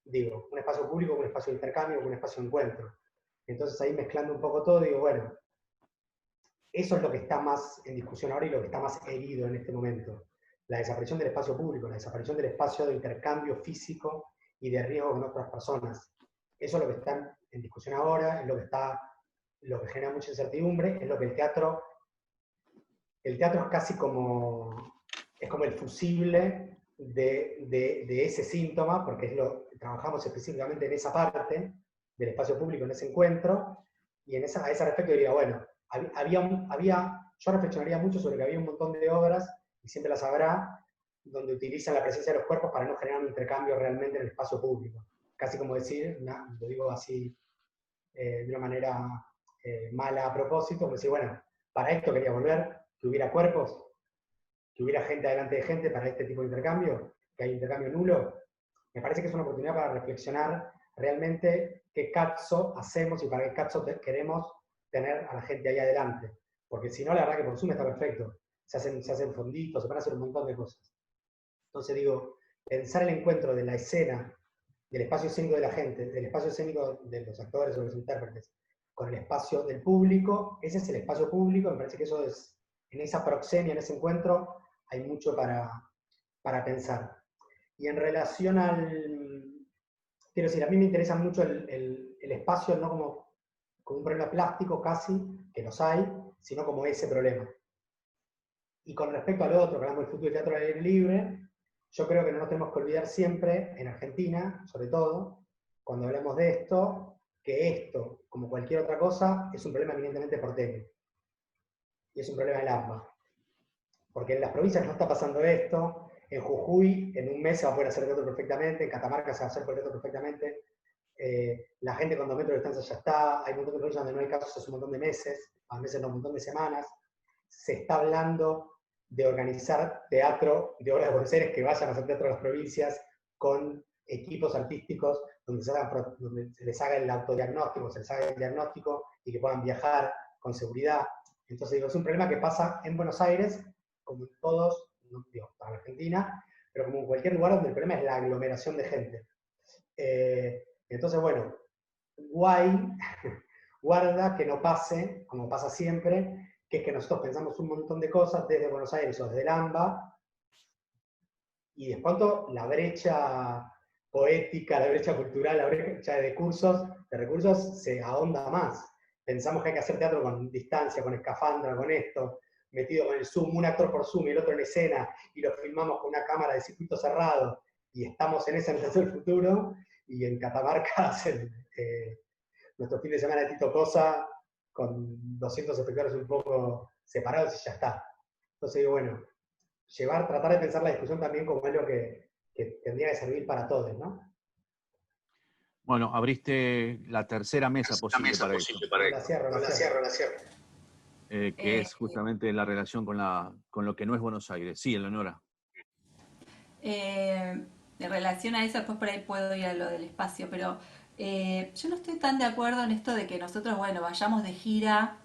Digo, un espacio público, un espacio de intercambio, un espacio de encuentro. Entonces ahí mezclando un poco todo, digo, bueno, eso es lo que está más en discusión ahora y lo que está más herido en este momento. La desaparición del espacio público, la desaparición del espacio de intercambio físico y de riesgo con otras personas. Eso es lo que está en discusión ahora, es lo que genera mucha incertidumbre, es lo que el teatro es casi como el fusible de ese síntoma, porque trabajamos específicamente en esa parte del espacio público, en ese encuentro, y a ese respecto diría, bueno, yo reflexionaría mucho sobre que había un montón de obras, y siempre las habrá, donde utilizan la presencia de los cuerpos para no generar un intercambio realmente en el espacio público. Casi como decir, lo digo así de una manera mala a propósito, como decir, bueno, para esto quería volver, que hubiera cuerpos, que hubiera gente delante de gente para este tipo de intercambio, que hay intercambio nulo. Me parece que es una oportunidad para reflexionar realmente qué cazzo hacemos y para qué cazzo queremos tener a la gente ahí adelante. Porque si no, la verdad que por Zoom está perfecto. Se hacen fonditos, se van a hacer un montón de cosas. Entonces digo, pensar el encuentro de la escena, del espacio escénico de la gente, del espacio escénico de los actores o los intérpretes, con el espacio del público, ese es el espacio público, me parece que eso es, en esa proxemia, en ese encuentro, hay mucho para pensar. Y en relación quiero decir, a mí me interesa mucho el espacio, no como un problema plástico casi, que los hay, sino como ese problema. Y con respecto al otro, que hablamos del futuro del teatro al aire libre, yo creo que no nos tenemos que olvidar siempre, en Argentina, sobre todo, cuando hablamos de esto, que esto, como cualquier otra cosa, es un problema eminentemente porteño. Y es un problema del AMBA. Porque en las provincias no está pasando esto, en Jujuy en un mes se va a poder hacer teatro perfectamente, en Catamarca se va a hacer teatro perfectamente, la gente con 2 metros de distancia ya está, hay un montón de provincias donde no hay casos hace un montón de meses, a veces no, un montón de semanas. Se está hablando de organizar teatro de obras de Buenos Aires que vayan a hacer teatro a las provincias con equipos artísticos donde se les haga el autodiagnóstico, se les haga el diagnóstico y que puedan viajar con seguridad. Entonces digo, es un problema que pasa en Buenos Aires, como en todos, no digo, para la Argentina, pero como en cualquier lugar donde el problema es la aglomeración de gente. Entonces, bueno, guarda que no pase, como pasa siempre, que es que nosotros pensamos un montón de cosas desde Buenos Aires o desde el AMBA, y de pronto la brecha poética, la brecha cultural, la brecha de recursos se ahonda más. Pensamos que hay que hacer teatro con distancia, con escafandra, con esto, metido con el Zoom, un actor por Zoom y el otro en escena, y lo filmamos con una cámara de circuito cerrado, y estamos en ese del futuro, y en Catamarca hacen nuestro fin de semana de Tito Cosa, con 200 espectadores un poco separados y ya está. Entonces digo, bueno, tratar de pensar la discusión también como algo que tendría que servir para todos, ¿no? Bueno, abriste la tercera mesa posible para esto. La cierro. Que es justamente la relación con lo que no es Buenos Aires. Sí, Eleonora. En relación a eso, después por ahí puedo ir a lo del espacio, pero yo no estoy tan de acuerdo en esto de que nosotros, bueno, vayamos de gira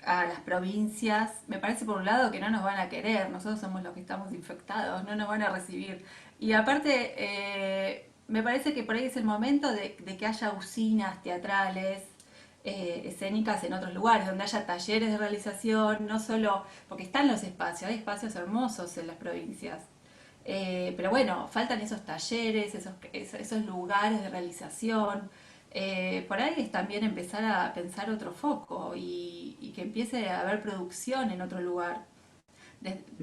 a las provincias. Me parece por un lado que no nos van a querer, nosotros somos los que estamos infectados, no nos van a recibir. Y aparte, me parece que por ahí es el momento de que haya usinas teatrales, escénicas en otros lugares, donde haya talleres de realización, no solo, porque están los espacios, hay espacios hermosos en las provincias. Pero bueno, faltan esos talleres, esos lugares de realización. Por ahí es también empezar a pensar otro foco y que empiece a haber producción en otro lugar,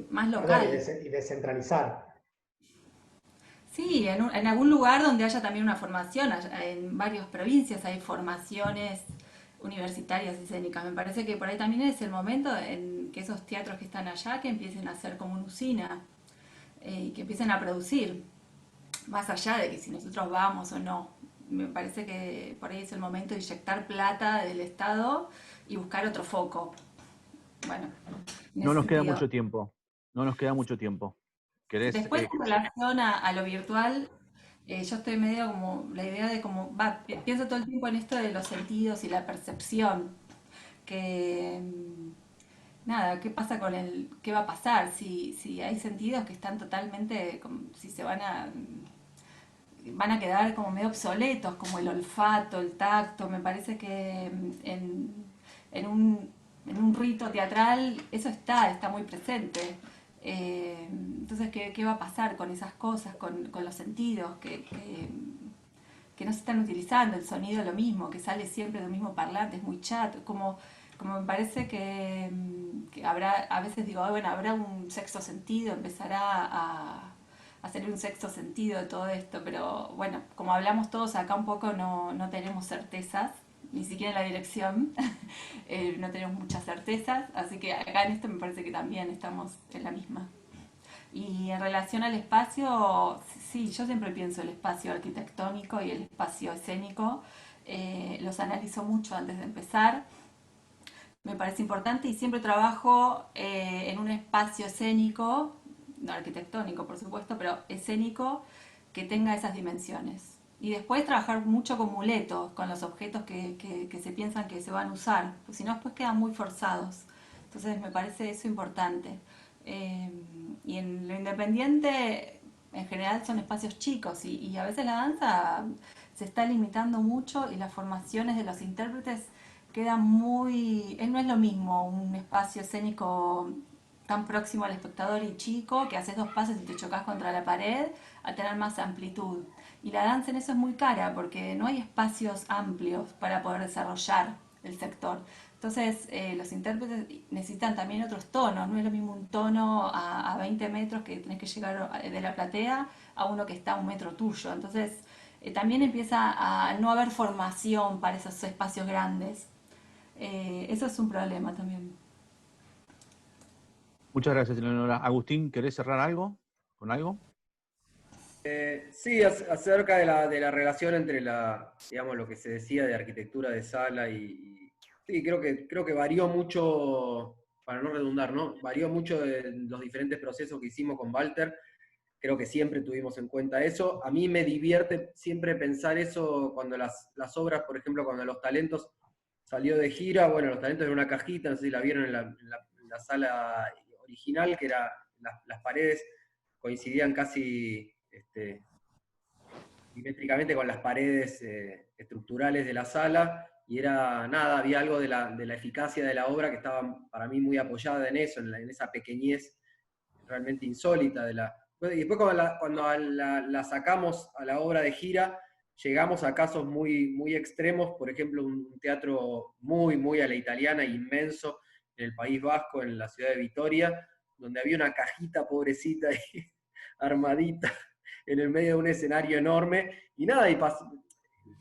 más local. Y descentralizar. Sí, en algún lugar donde haya también una formación. En varias provincias hay formaciones universitarias escénicas. Me parece que por ahí también es el momento en que esos teatros que están allá que empiecen a ser como una usina y que empiecen a producir, más allá de que si nosotros vamos o no. Me parece que por ahí es el momento de inyectar plata del Estado y buscar otro foco. Bueno, en No ese nos queda sentido. mucho tiempo. No nos queda mucho tiempo. ¿Querés? Después, en relación a lo virtual, yo estoy medio como la idea de como, pienso todo el tiempo en esto de los sentidos y la percepción, que nada, ¿qué pasa con qué va a pasar si hay sentidos que están totalmente, si van a quedar como medio obsoletos, como el olfato, el tacto? Me parece que en un rito teatral eso está muy presente. Entonces, ¿qué va a pasar con esas cosas, con los sentidos que no se están utilizando? El sonido lo mismo, que sale siempre del mismo parlante, es muy chato, como me parece que habrá, a veces digo, bueno, habrá un sexto sentido, empezará a salir un sexto sentido de todo esto, pero bueno, como hablamos todos acá un poco, no tenemos certezas, ni siquiera en la dirección, no tenemos muchas certezas, así que acá en esto me parece que también estamos en la misma. Y en relación al espacio, sí, yo siempre pienso el espacio arquitectónico y el espacio escénico, los analizo mucho antes de empezar, me parece importante y siempre trabajo en un espacio escénico, no arquitectónico por supuesto, pero escénico que tenga esas dimensiones. Y después trabajar mucho con muletos, con los objetos que se piensan que se van a usar, porque si no después quedan muy forzados. Entonces me parece eso importante. Y en lo independiente, en general son espacios chicos y a veces la danza se está limitando mucho y las formaciones de los intérpretes quedan muy... No es lo mismo un espacio escénico tan próximo al espectador y chico, que haces 2 pasos y te chocas contra la pared, a tener más amplitud. Y la danza en eso es muy cara, porque no hay espacios amplios para poder desarrollar el sector. Entonces, los intérpretes necesitan también otros tonos, no es lo mismo un tono a 20 metros que tenés que llegar de la platea a uno que está a 1 metro tuyo. Entonces, también empieza a no haber formación para esos espacios grandes. Eso es un problema también. Muchas gracias, Eleonora. Agustín, ¿querés cerrar algo? ¿Con algo? Sí, acerca de la relación entre digamos, lo que se decía de arquitectura de sala sí, creo que varió mucho, para no redundar, ¿no? Varió mucho en los diferentes procesos que hicimos con Walter. Creo que siempre tuvimos en cuenta eso. A mí me divierte siempre pensar eso cuando las obras, por ejemplo, cuando Los Talentos salió de gira, bueno, Los Talentos era una cajita, no sé si la vieron en la sala original, que era las paredes coincidían casi simétricamente con las paredes estructurales de la sala, y era nada, había algo de la eficacia de la obra que estaba para mí muy apoyada en eso, en esa pequeñez realmente insólita de la... Y después cuando la sacamos a la obra de gira, llegamos a casos muy, muy extremos, por ejemplo, un teatro muy, muy a la italiana, inmenso, en el País Vasco, en la ciudad de Vitoria, donde había una cajita pobrecita ahí, armadita, en el medio de un escenario enorme, y nada,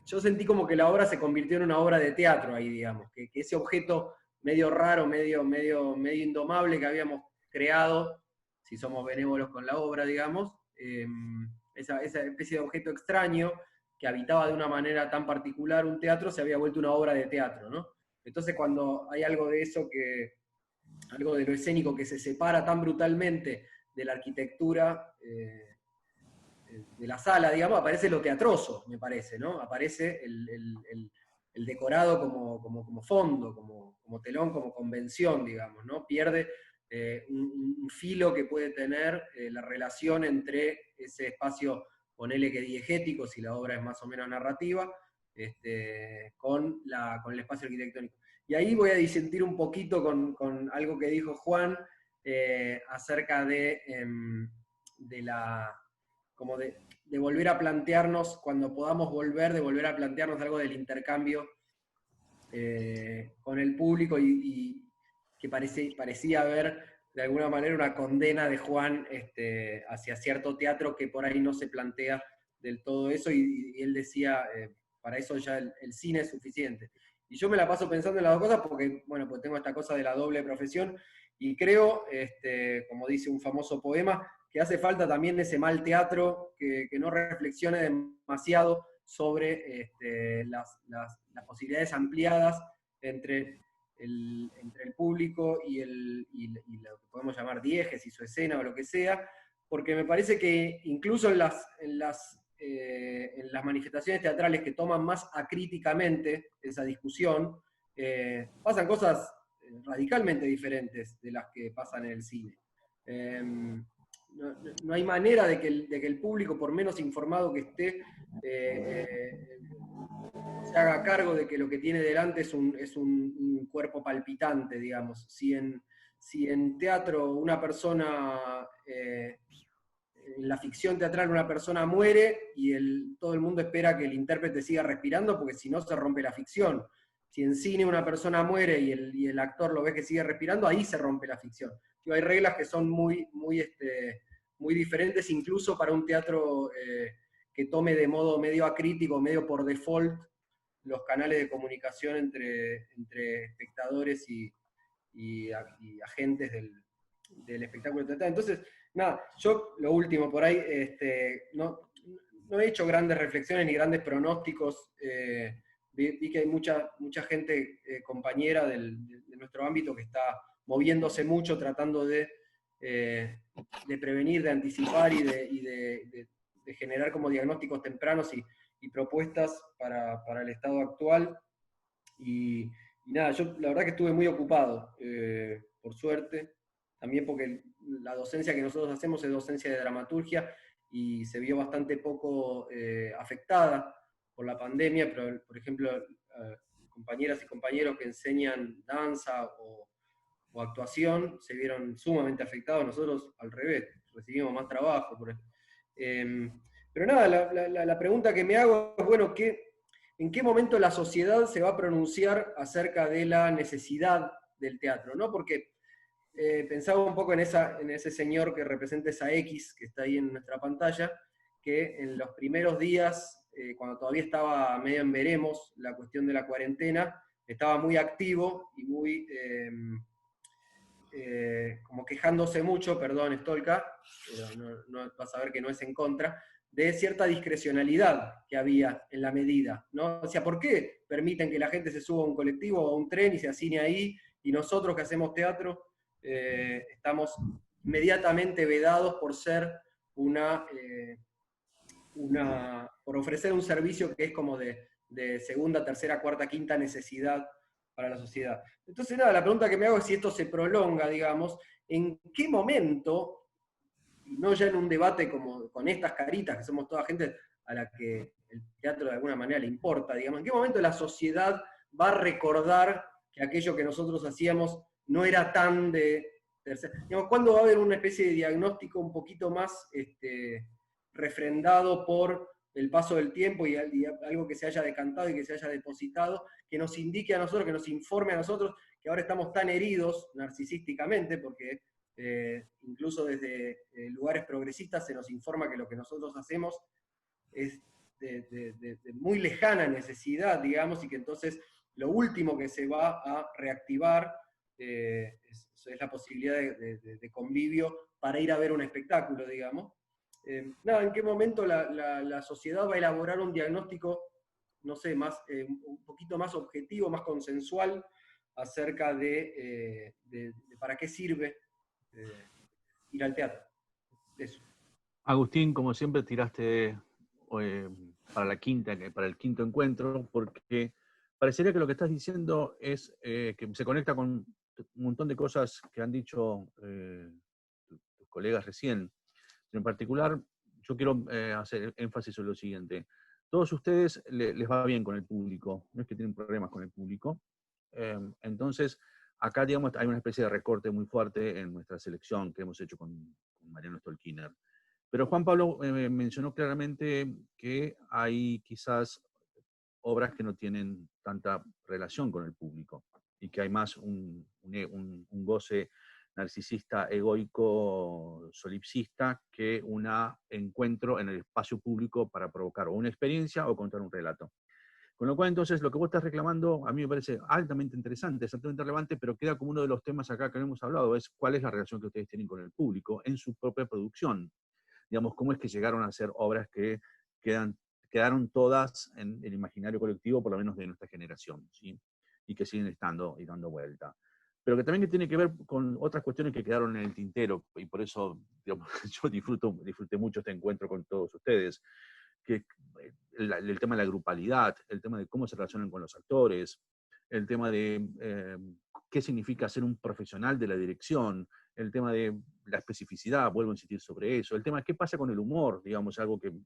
yo sentí como que la obra se convirtió en una obra de teatro ahí, digamos, que ese objeto medio raro, medio indomable que habíamos creado, si somos benévolos con la obra, digamos, esa especie de objeto extraño que habitaba de una manera tan particular un teatro, se había vuelto una obra de teatro, ¿no? Entonces cuando hay algo de eso, algo de lo escénico que se separa tan brutalmente de la arquitectura de la sala, digamos, aparece lo teatroso, me parece, ¿no? Aparece el decorado como fondo, como telón, como convención, digamos, ¿no? Pierde un filo que puede tener la relación entre ese espacio, ponele que diegético, si la obra es más o menos narrativa, con el espacio arquitectónico. Y ahí voy a disentir un poquito con algo que dijo Juan acerca de volver a plantearnos, cuando podamos volver, de volver a plantearnos algo del intercambio con el público y que parecía haber de alguna manera una condena de Juan hacia cierto teatro que por ahí no se plantea del todo eso, y él decía, para eso ya el cine es suficiente. Y yo me la paso pensando en las dos cosas porque, bueno, pues tengo esta cosa de la doble profesión, y creo, como dice un famoso poema, que hace falta también ese mal teatro que no reflexione demasiado sobre las posibilidades ampliadas entre el público y lo que podemos llamar diegesis o escena o lo que sea, porque me parece que incluso en las manifestaciones teatrales que toman más acríticamente esa discusión, pasan cosas radicalmente diferentes de las que pasan en el cine. No hay manera de que el público, por menos informado que esté, se haga cargo de que lo que tiene delante es un cuerpo palpitante, digamos. Si en teatro una persona, en la ficción teatral una persona muere y todo el mundo espera que el intérprete siga respirando porque si no se rompe la ficción. Si en cine una persona muere y el actor lo ve que sigue respirando, ahí se rompe la ficción. Hay reglas que son muy diferentes, incluso para un teatro que tome de modo medio acrítico, medio por default, los canales de comunicación entre espectadores y agentes del espectáculo teatral. Entonces, nada, yo lo último por ahí, no he hecho grandes reflexiones ni grandes pronósticos. Vi que hay mucha gente compañera de nuestro ámbito que está moviéndose mucho, tratando de prevenir, de anticipar y de generar como diagnósticos tempranos y propuestas para el estado actual. Y nada, yo la verdad que estuve muy ocupado, por suerte, también porque la docencia que nosotros hacemos es docencia de dramaturgia y se vio bastante poco afectada por la pandemia, pero por ejemplo, compañeras y compañeros que enseñan danza o actuación se vieron sumamente afectados. Nosotros al revés, recibimos más trabajo. Pero nada, la pregunta que me hago es, bueno, ¿en qué momento la sociedad se va a pronunciar acerca de la necesidad del teatro? ¿No? Porque pensaba un poco en ese señor que representa esa X que está ahí en nuestra pantalla, que en los primeros días, cuando todavía estaba medio en veremos la cuestión de la cuarentena, estaba muy activo y muy como quejándose mucho, perdón Stolka, pero no, vas a ver que no es en contra, de cierta discrecionalidad que había en la medida, ¿no? O sea, ¿por qué permiten que la gente se suba a un colectivo o a un tren y se hacine ahí, y nosotros que hacemos teatro estamos inmediatamente vedados por ser por ofrecer un servicio que es como de segunda, tercera, cuarta, quinta necesidad para la sociedad? Entonces, nada, la pregunta que me hago es si esto se prolonga, digamos, ¿en qué momento, y no ya en un debate como con estas caritas, que somos toda gente a la que el teatro de alguna manera le importa, digamos, en qué momento la sociedad va a recordar que aquello que nosotros hacíamos no era tan de tercera? Digamos, ¿cuándo va a haber una especie de diagnóstico un poquito más refrendado por el paso del tiempo y algo que se haya decantado y que se haya depositado, que nos indique a nosotros, que nos informe a nosotros, que ahora estamos tan heridos narcisísticamente, porque incluso desde lugares progresistas se nos informa que lo que nosotros hacemos es de muy lejana necesidad, digamos, y que entonces lo último que se va a reactivar es la posibilidad de convivio para ir a ver un espectáculo, digamos. Nada, ¿en qué momento la sociedad va a elaborar un diagnóstico, no sé, un poquito más objetivo, más consensual, acerca de para qué sirve ir al teatro? Eso. Agustín, como siempre, tiraste para el quinto encuentro, porque parecería que lo que estás diciendo es que se conecta con un montón de cosas que han dicho tus colegas recién. En particular, yo quiero hacer énfasis sobre lo siguiente. Todos ustedes les va bien con el público, no es que tienen problemas con el público. Entonces, acá, digamos, hay una especie de recorte muy fuerte en nuestra selección que hemos hecho con Mariano Stolkiner. Pero Juan Pablo mencionó claramente que hay quizás obras que no tienen tanta relación con el público y que hay más un goce narcisista, egoico, solipsista, que un encuentro en el espacio público para provocar o una experiencia o contar un relato. Con lo cual, entonces, lo que vos estás reclamando a mí me parece altamente interesante, altamente relevante, pero queda como uno de los temas acá que hemos hablado, es cuál es la relación que ustedes tienen con el público en su propia producción. Digamos, cómo es que llegaron a ser obras que quedaron todas en el imaginario colectivo, por lo menos de nuestra generación, ¿sí? Y que siguen estando y dando vuelta. Pero que también tiene que ver con otras cuestiones que quedaron en el tintero, y por eso, digamos, yo disfruté mucho este encuentro con todos ustedes, que el tema de la grupalidad, el tema de cómo se relacionan con los actores, el tema de qué significa ser un profesional de la dirección, el tema de la especificidad, vuelvo a insistir sobre eso, el tema de qué pasa con el humor, digamos, algo que me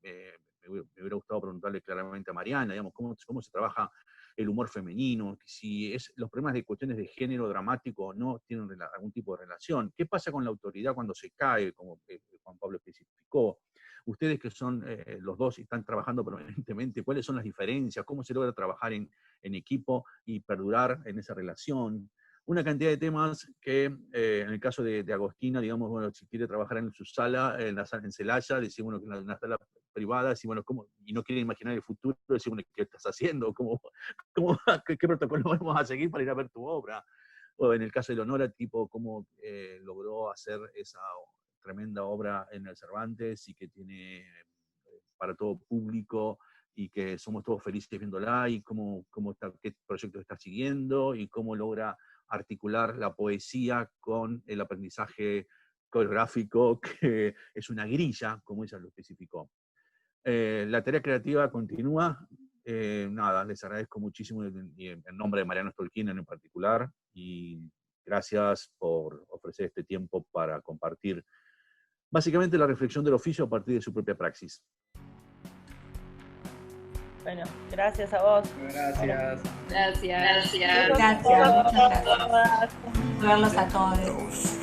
hubiera gustado preguntarle claramente a Mariana, digamos, cómo se trabaja el humor femenino, si los problemas de cuestiones de género dramático o no tienen algún tipo de relación, qué pasa con la autoridad cuando se cae, como Juan Pablo especificó. Ustedes que son los dos y están trabajando permanentemente, ¿cuáles son las diferencias? ¿Cómo se logra trabajar en equipo y perdurar en esa relación? Una cantidad de temas que en el caso de Agostina, digamos, bueno, si quiere trabajar en su sala, en Celaya, decimos, bueno, que en una sala privada, decimos, bueno, ¿cómo? Y no quiere imaginar el futuro, decimos, bueno, ¿qué estás haciendo? ¿Qué protocolo vamos a seguir para ir a ver tu obra? O en el caso de Leonora, tipo, cómo logró hacer esa tremenda obra en el Cervantes y que tiene para todo público y que somos todos felices viéndola y qué proyectos está siguiendo y cómo logra articular la poesía con el aprendizaje coreográfico, que es una grilla, como ella lo especificó. La tarea creativa continúa. Nada, les agradezco muchísimo en nombre de Mariano Stolkiner en particular y gracias por ofrecer este tiempo para compartir básicamente la reflexión del oficio a partir de su propia praxis. Bueno, gracias a vos. Gracias. Gracias. Gracias, muchas gracias. Verlos a todos.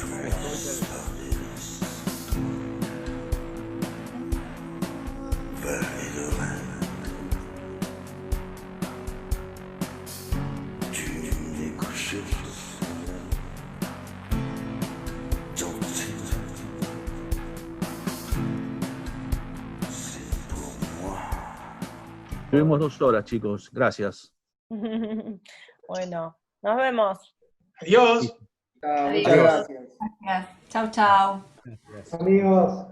Tuvimos 2 horas, chicos. Gracias. Bueno, nos vemos. Adiós. Chao, muchas Adiós. gracias. Gracias. Chau, chau. Amigos.